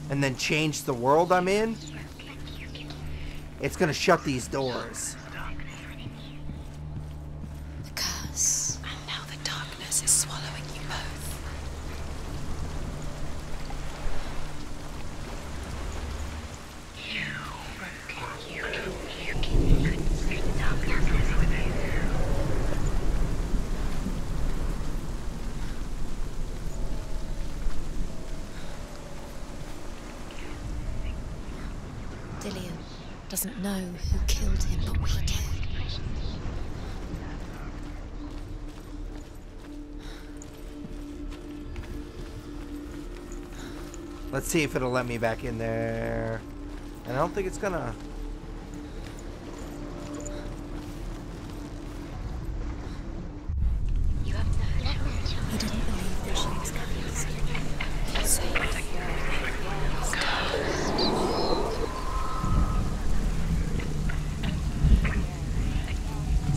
and then change the world I'm in, it's going to shut these doors. The curse. And now the darkness is swallowing you both. Dillian doesn't know who killed him, but we do. Let's see if it'll let me back in there. And I don't think it's gonna. He didn't believe that she was coming. So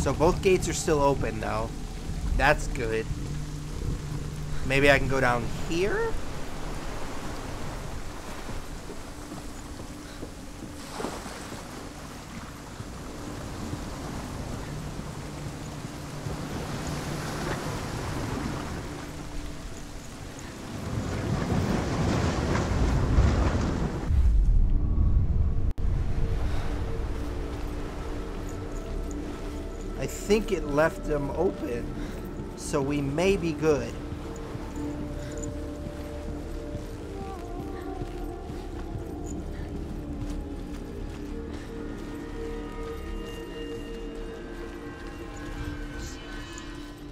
So both gates are still open, though. That's good. Maybe I can go down here? I think it left them open, so we may be good.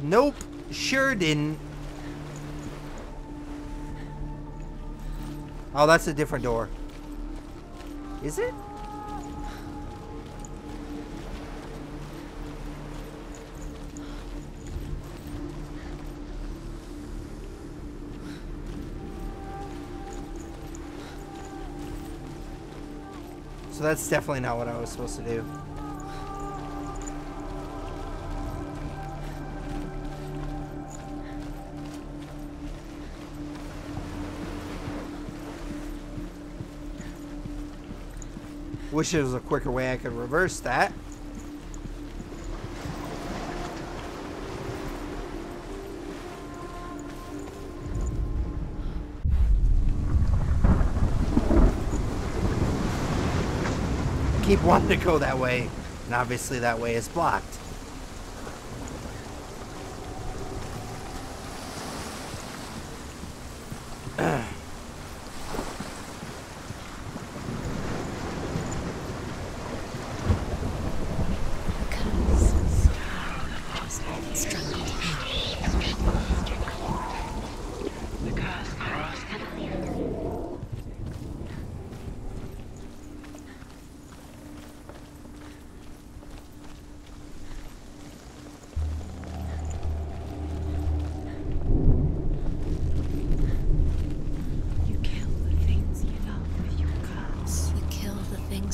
Nope, sure didn't. Oh, that's a different door. Is it? So that's definitely not what I was supposed to do. Wish there was a quicker way I could reverse that. Keep wanting to go that way, and obviously that way is blocked.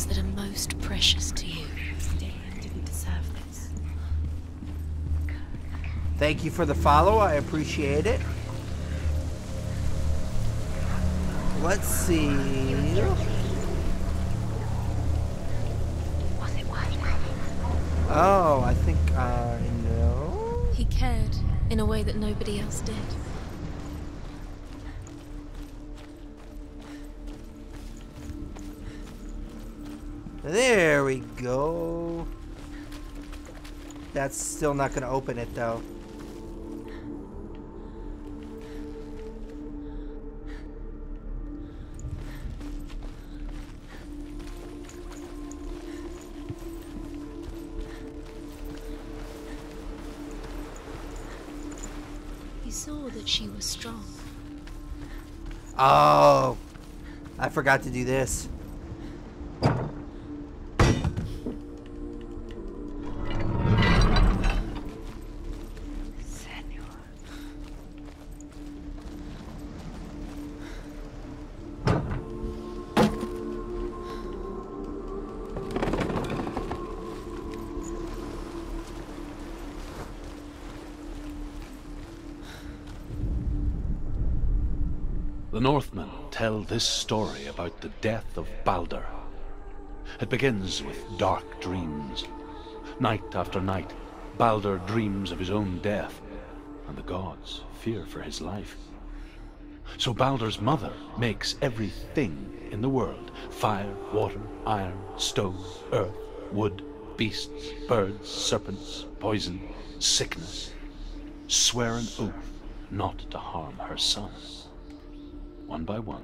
That are most precious to you. Dillian didn't deserve this. Thank you for the follow. I appreciate it. let's see. Was it worth it? Oh, I think I know. He cared in a way that nobody else did. There we go. That's still not going to open it though. He saw that she was strong. Oh, I forgot to do this. The Northmen tell this story about the death of Baldur. It begins with dark dreams. Night after night, Baldur dreams of his own death, and the gods fear for his life. So Baldur's mother makes everything in the world: fire, water, iron, stone, earth, wood, beasts, birds, serpents, poison, sickness. Swear an oath not to harm her son. One by one,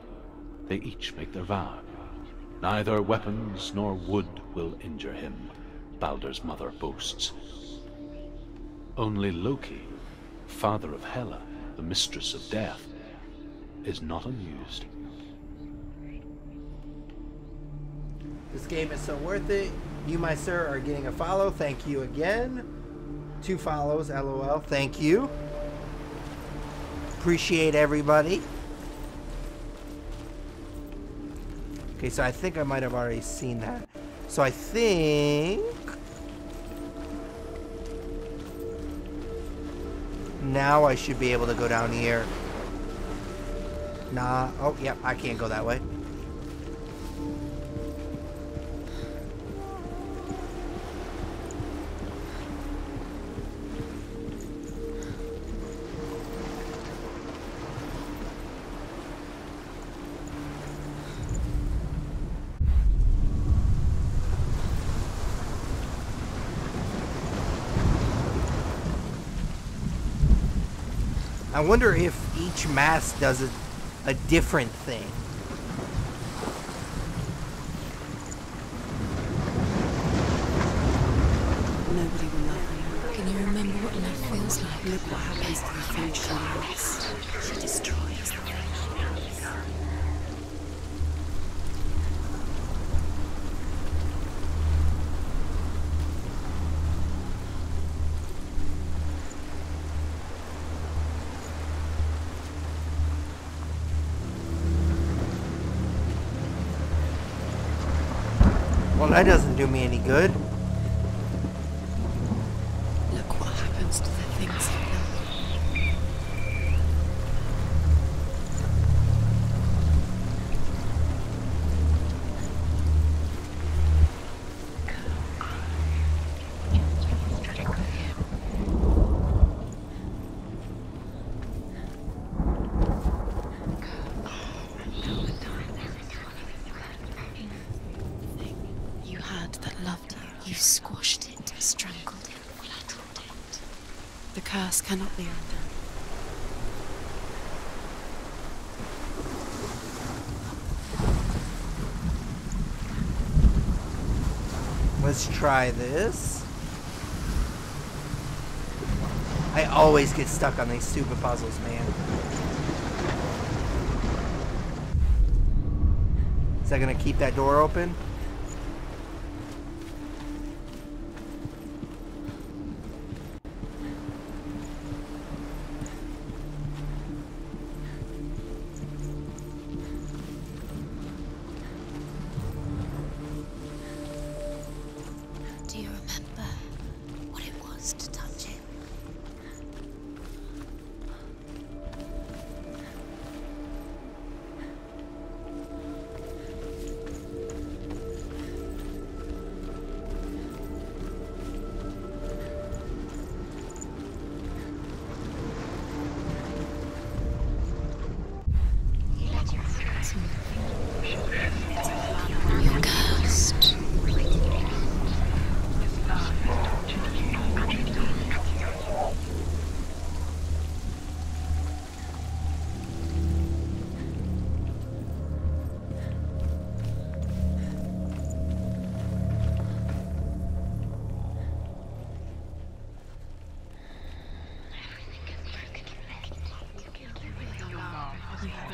they each make their vow. Neither weapons nor wood will injure him, Baldur's mother boasts. Only Loki, father of Hela, the mistress of death, is not amused. This game is so worth it. You, my sir, are getting a follow. Thank you again. 2 follows, LOL. Thank you. Appreciate everybody. Okay, so I think I might have already seen that. So I think now I should be able to go down here. Nah. Oh, yep, I can't go that way. I wonder if each mask does a different thing. Nobody will love you. Can you remember what love feels like? Look what happens to the food she loves. She destroys. Well, that doesn't do me any good. Look what happens to the things you love. You had that loved you. You squashed it, strangled it, flattened it. The curse cannot be undone. Let's try this. I always get stuck on these stupid puzzles, man. Is that gonna keep that door open? Do you remember what it was to touch him?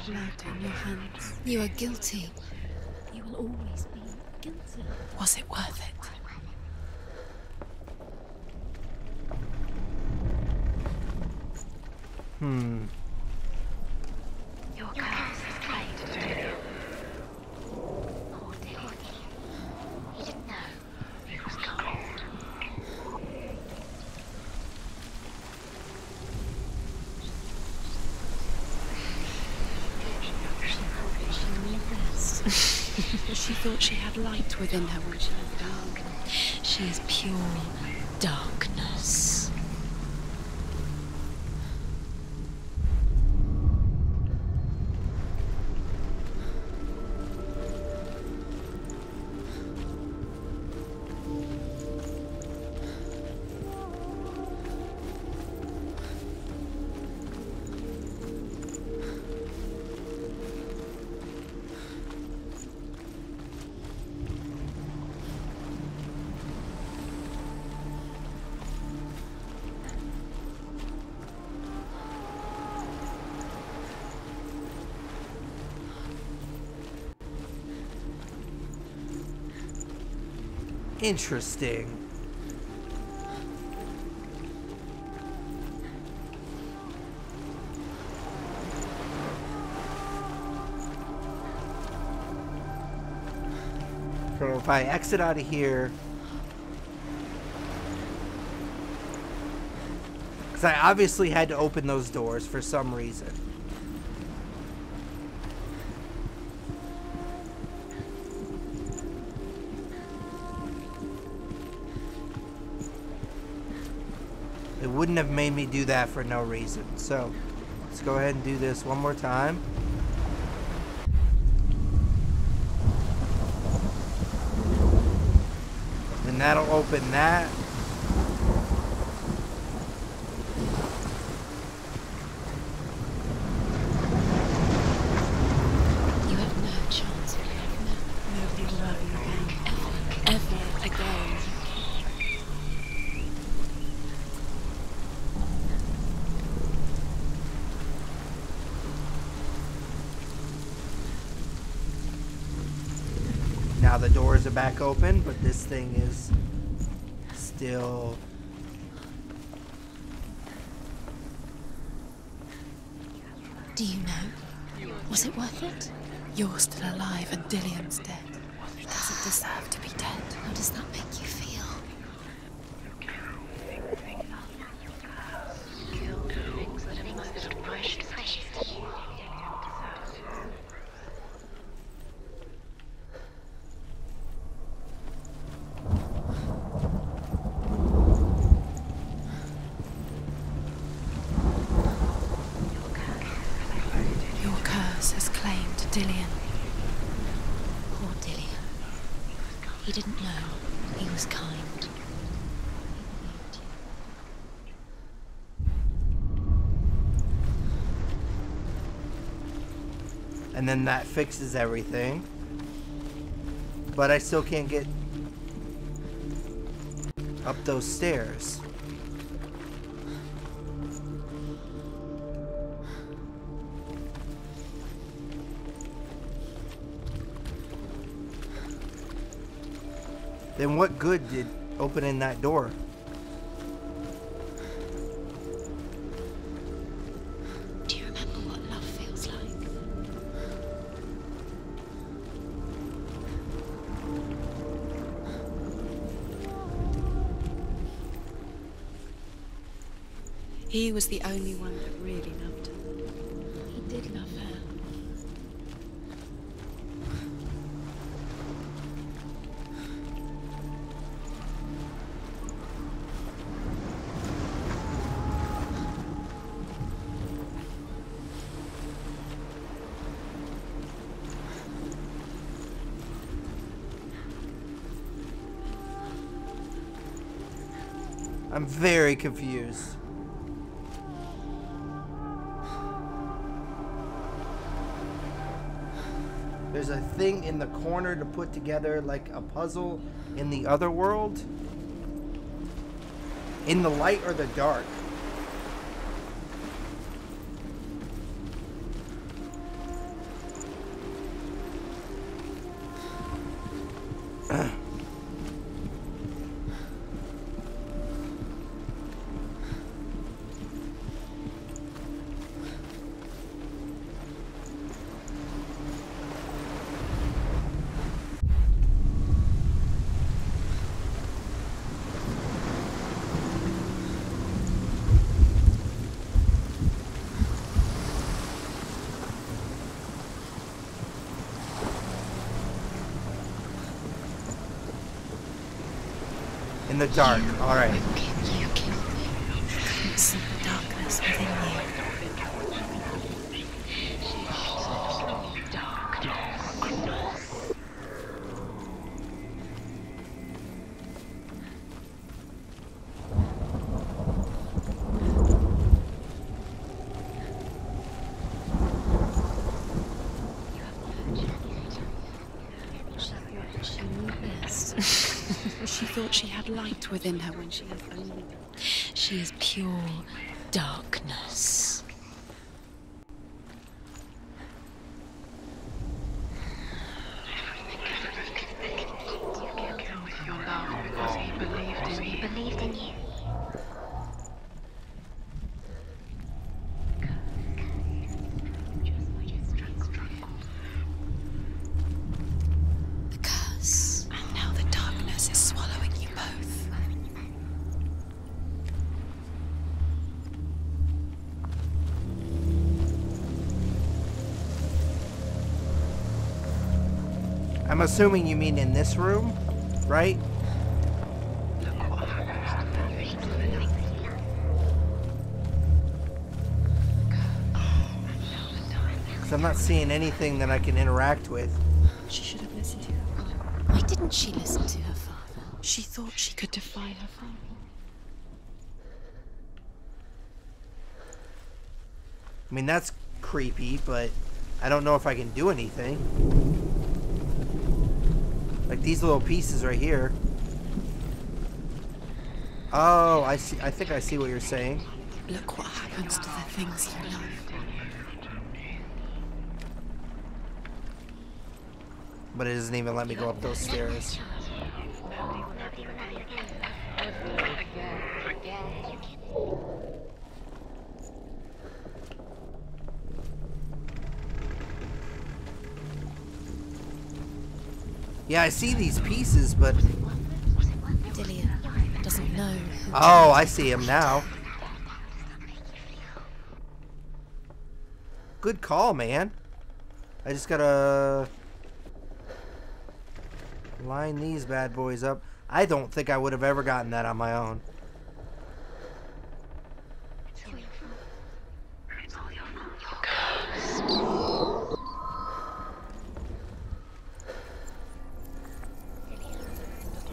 blood on your hands. You are guilty. You will always be guilty. Was it worth it? Your curse is claimed to you. Poor Dilly. He didn't know he was cold. She thought she had light within her when she was dark. She is pure darkness. Interesting. So if I exit out of here, because I obviously had to open those doors for some reason. It wouldn't have made me do that for no reason. So let's go ahead and do this one more time. And that'll open that. You have no chance of love. Nobody will love you again. Ever again. Now the doors are back open, but this thing is still... Do you know? Was it worth it? You're still alive and Dillian's dead. He doesn't deserve to be dead. How does that make you feel? Kill the things that are most precious. Your curse has claimed Dillian. Poor Dillian. He didn't know he was kind. And then that fixes everything. But I still can't get up those stairs. Then what good did opening that door? Do you remember what love feels like? He was the only one that really loved her. He did love her. I'm very confused. There's a thing in the corner to put together like a puzzle in the other world. In the light or the dark? In the dark. All right. You killed me. You couldn't see the darkness within you. She thought she had light within her when she is only... She is pure darkness. Your love because he believed in you. The curse. And now the darkness is swallowing you both. I'm assuming you mean in this room, right? Because I'm not seeing anything that I can interact with. She should have listened to her father. Why didn't she listen to her father? She thought she could defy her father. I mean, that's creepy, but I don't know if I can do anything. Like these little pieces right here. Oh, I see. I think I see what you're saying. Look what happens to the things you love. But it doesn't even let me go up those stairs. Yeah, I see these pieces, but... Dillian doesn't know who... Oh, I see him now. Good call, man. I just gotta... line these bad boys up. I don't think I would have ever gotten that on my own.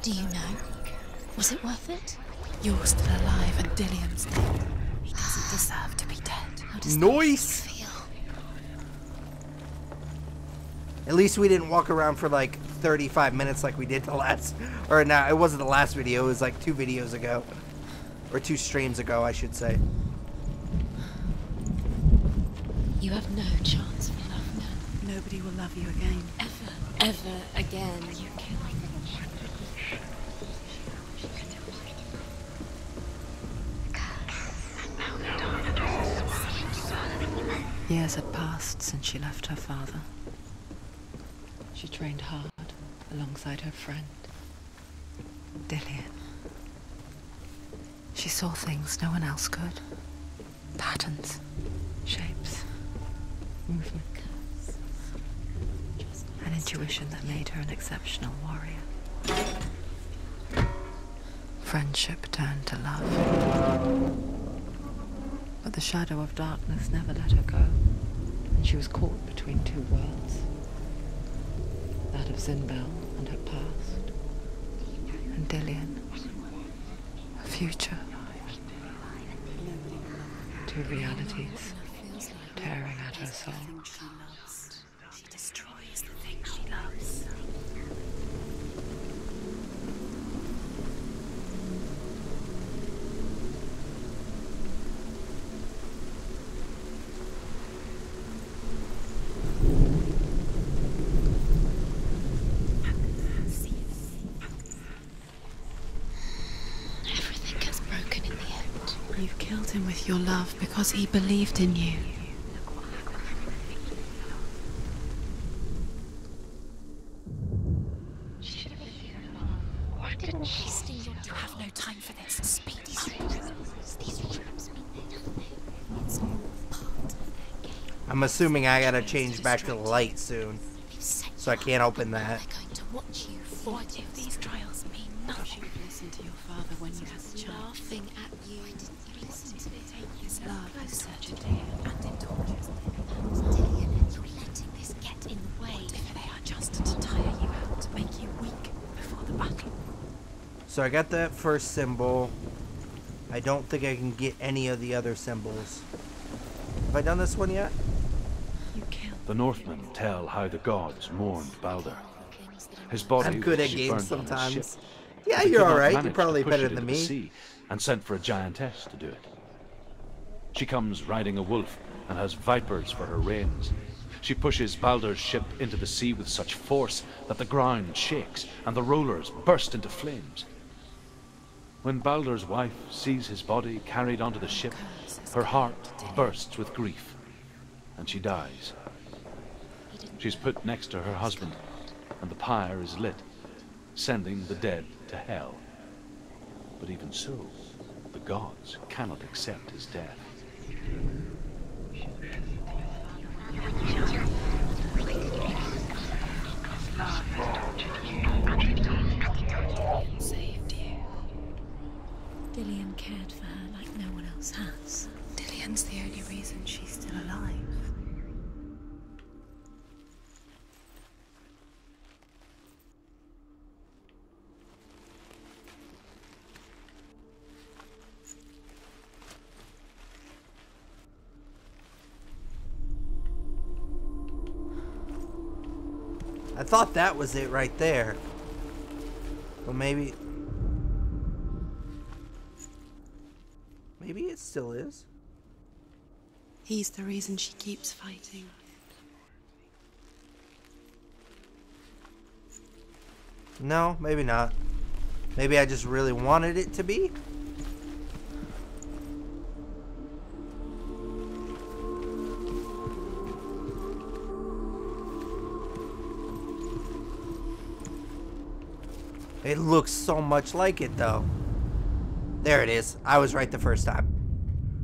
Do you know? Was it worth it? You're still alive and Dillian's dead. He doesn't deserve to be dead. How does that make you feel? At least we didn't walk around for like 35 minutes like we did the last... Or no, it wasn't the last video. It was like 2 videos ago. Or 2 streams ago, I should say. You have no chance of love now. Nobody will love you again. Ever again. You kill me. Years had passed since she left her father. She trained hard alongside her friend, Dillian. She saw things no one else could. Patterns, shapes, movement. An intuition that made her an exceptional warrior. Friendship turned to love. But the shadow of darkness never let her go, and she was caught between 2 worlds. That of Zinbel and her past, and Dillian, her future. 2 realities tearing at her soul. She destroys the thing she loves. You killed him with your love because he believed in you. Why didn't she steal your... You have no time for this. Speed. These rooms mean nothing. It's all part of their game. I'm assuming I gotta change back to the light soon. So I can't open that. They're going to watch you. What if these trials mean nothing? You should listen to your father. laughing at you. Why didn't you listen to me? His love is certainty and indulgence. Dillion, you're letting this get in the way. What if they are just to tire you out, to make you weak before the battle? So I got that first symbol. I don't think I can get any of the other symbols. Have I done this one yet? You killed. The Northmen tell how the gods mourned Balder. His body I'm good was at games burned on his ship, sometimes. Yeah, but they you're could not alright. You're manage probably to push better it than into the me. sea, and sent for a giantess to do it. She comes riding a wolf and has vipers for her reins. She pushes Balder's ship into the sea with such force that the ground shakes and the rollers burst into flames. When Balder's wife sees his body carried onto the ship, her heart bursts with grief, and she dies. She's put next to her husband, and the pyre is lit, sending the dead to hell. But even so, the gods cannot accept his death. Saved you. Dillion cared for her like no one else has. Dillion's the only reason she's still alive. I thought that was it right there. Well, maybe it still is. He's the reason she keeps fighting. No, maybe not. Maybe I just really wanted it to be. It looks so much like it, though. There it is. I was right the first time.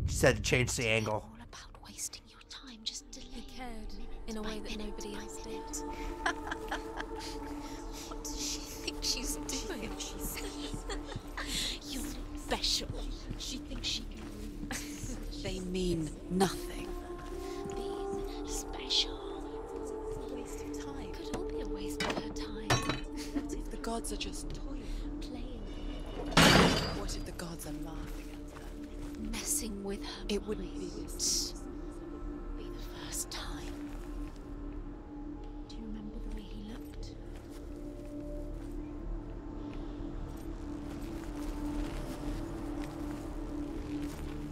She said to change the angle. All about wasting your time, just delay. He cared in a way that nobody else did. What does she think she's doing? You're special. She thinks she can. They mean nothing. Being special. It's a waste of time. Could all be a waste of her time. What if the gods are just toying? Playing. What if the gods are laughing at her? Messing with her. It wouldn't be this. Be the first time. Do you remember the way he looked?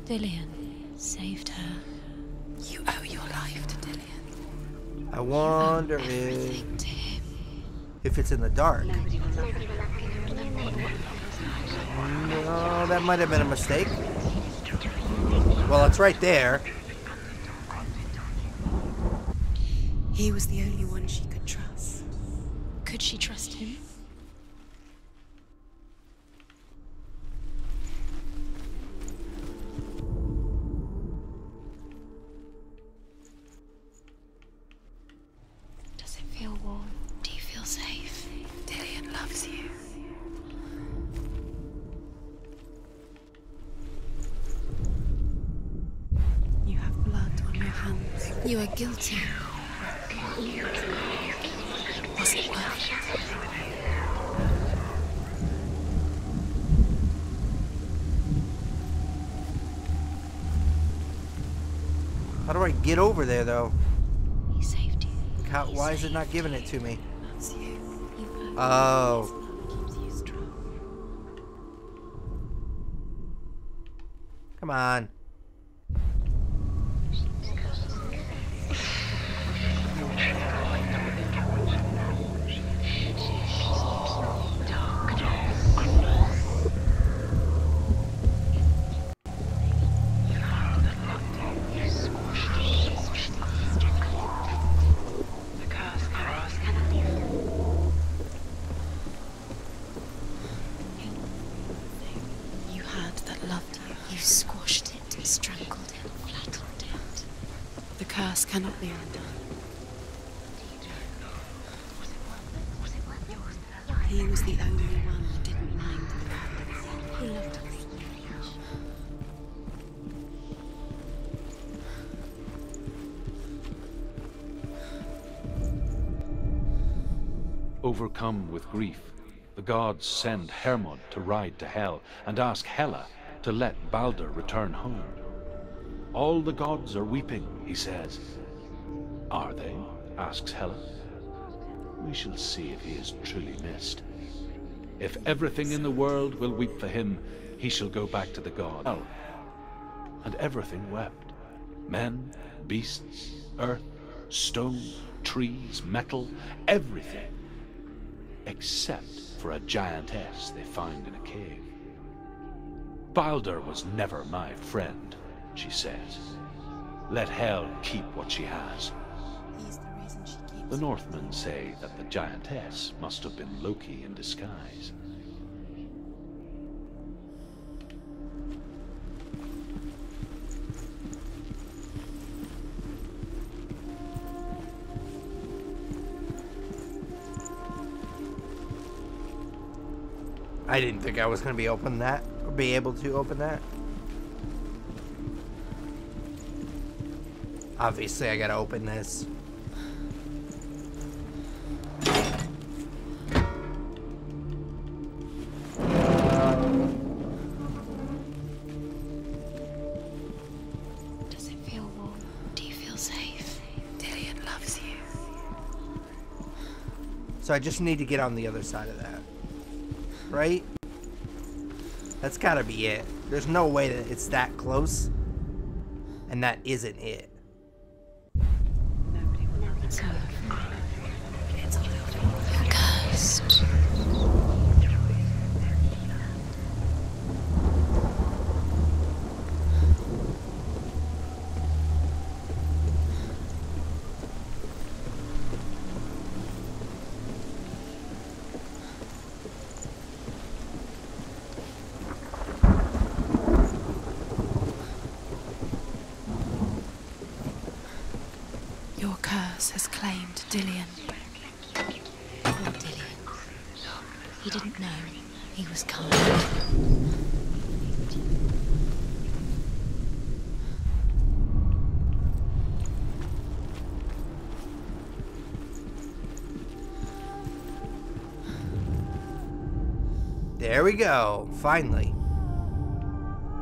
Dillion saved her. You owe your life to Dillion. I wonder Everything to him. if it's in the dark. Nobody will remember what No, that might have been a mistake. Well, it's right there. He was the only one she could trust. Could she trust him? Does it feel warm? Do you feel safe? Dillion loves you. You have blood on your hands. You are guilty. Was it worth it? How do I get over there, though? He saved you. Why is it not giving it to me? Loves you. You Oh. Keeps you strong. Come on. You had that loved you. You squashed it, strangled it, flattened it. The curse cannot be undone. He was the only one that didn't mind the violence. He loved us. Overcome with grief, the gods send Hermod to ride to Hell and ask Hela to let Balder return home. All the gods are weeping, he says. Are they? Asks Hela. We shall see if he is truly missed. If everything in the world will weep for him, he shall go back to the god. Hell. And everything wept. Men, beasts, earth, stone, trees, metal, everything. Except for a giantess they found in a cave. Balder was never my friend, she says. Let Hel keep what she has. The Northmen say that the giantess must have been Loki in disguise. I didn't think I was going to be able to open that. Obviously, I got to open this. Does it feel warm? Do you feel safe? Dillion loves you. So I just need to get on the other side of that. Right? That's gotta be it. There's no way that it's that close and that isn't it. It's cursed. Your curse has claimed Dillion. Poor Dillion. He didn't know he was kind. There we go. Finally.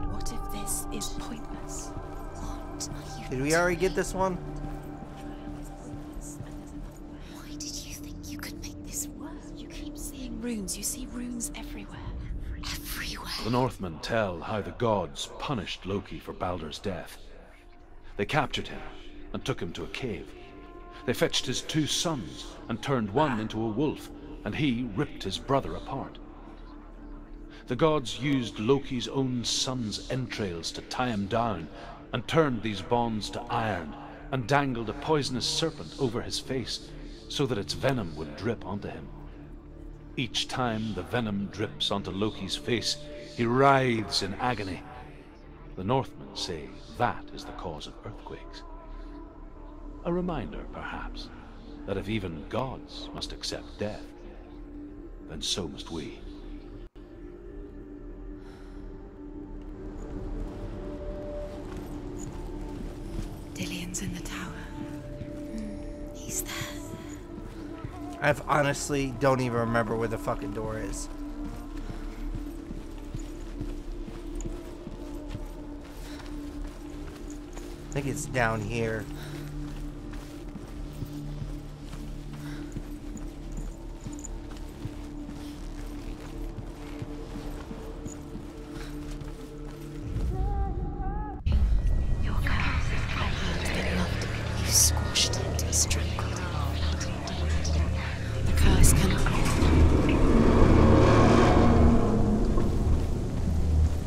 What if this is pointless? What are you Did we already get this one? Why did you think you could make this work? You keep seeing runes. You see runes everywhere. Everywhere. The Northmen tell how the gods punished Loki for Balder's death. They captured him and took him to a cave. They fetched his 2 sons and turned one into a wolf, and he ripped his brother apart. The gods used Loki's own son's entrails to tie him down and turned these bonds to iron and dangled a poisonous serpent over his face so that its venom would drip onto him. Each time the venom drips onto Loki's face, he writhes in agony. The Northmen say that is the cause of earthquakes. A reminder, perhaps, that if even gods must accept death, then so must we. Dillion's in the tower. He's there. I honestly don't even remember where the fucking door is. I think it's down here. Your curse is been loved. You squashed it, strangled it. The curse cannot be.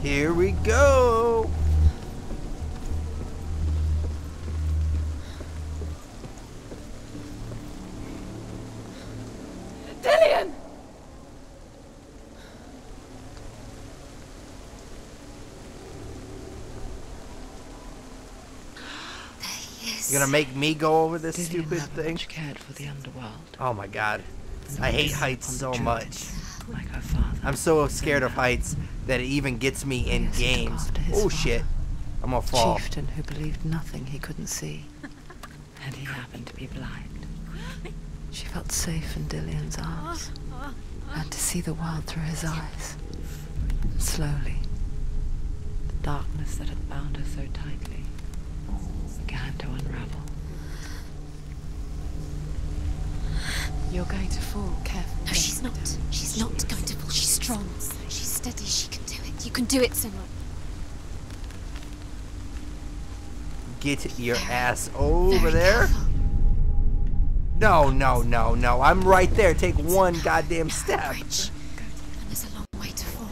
Here we go. Dillion! You're gonna make me go over this Dillion stupid never thing? much cared for the underworld. Oh my god. I hate heights so much. Like her father. I'm so scared of heights that it even gets me in games. Oh shit. I'm gonna fall. Chieftain who believed nothing he couldn't see. And he happened to be blind. She felt safe in Dillion's arms, and to see the world through his eyes. Slowly, the darkness that had bound her so tightly began to unravel. You're going to fall, careful. No, she's not. She's not going to fall. She's strong. She's steady. She can do it. You can do it, Senua. Get your ass over there. No, no, no, no. I'm right there. Take one goddamn step. And there's a long way to fall.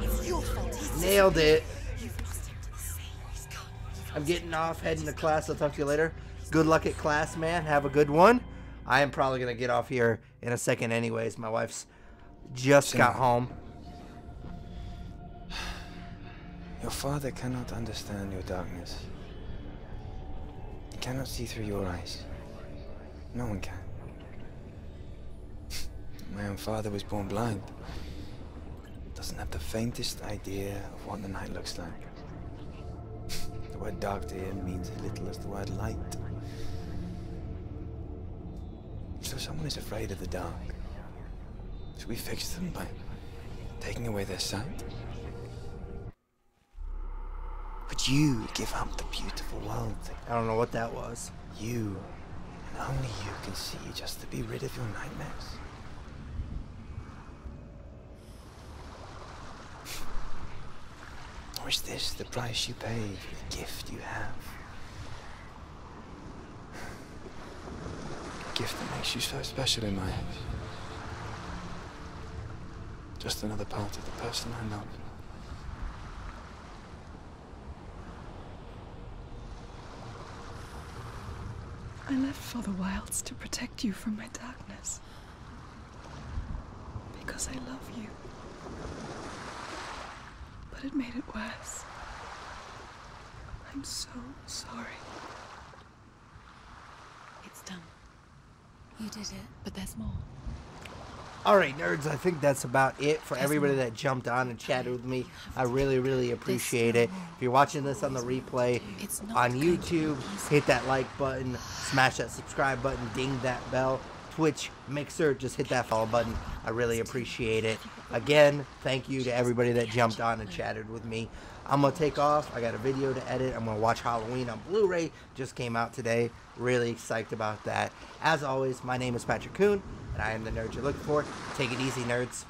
It's your fault. Nailed it. I'm getting off, heading to class. I'll talk to you later. Good luck at class, man. Have a good one. I am probably going to get off here in a second anyways. My wife's just got home. Your father cannot understand your darkness. He cannot see through your eyes. No one can. My own father was born blind. Doesn't have the faintest idea of what the night looks like. The word dark to him means as little as the word light. So someone is afraid of the dark. Should we fix them by taking away their sight? Would you give up the beautiful world? I don't know what that was. You, and only you, can see just to be rid of your nightmares. Or is this the price you pay for the gift you have? A gift that makes you so special in my eyes. Just another part of the person I love. I left for the wilds to protect you from my darkness. Because I love you. But it made it worse. I'm so sorry. It's done. You did it, but there's more. Alright, nerds, I think that's about it for everybody that jumped on and chatted with me. I really, really appreciate it. If you're watching this on the replay on YouTube, hit that like button, smash that subscribe button, ding that bell. Twitch, Mixer, just hit that follow button. I really appreciate it. Again, thank you to everybody that jumped on and chatted with me. I'm going to take off. I got a video to edit. I'm going to watch Halloween on Blu-ray. Just came out today. Really psyched about that. As always, my name is Patrick Kuhn, and I am the nerd you're looking for. Take it easy, nerds.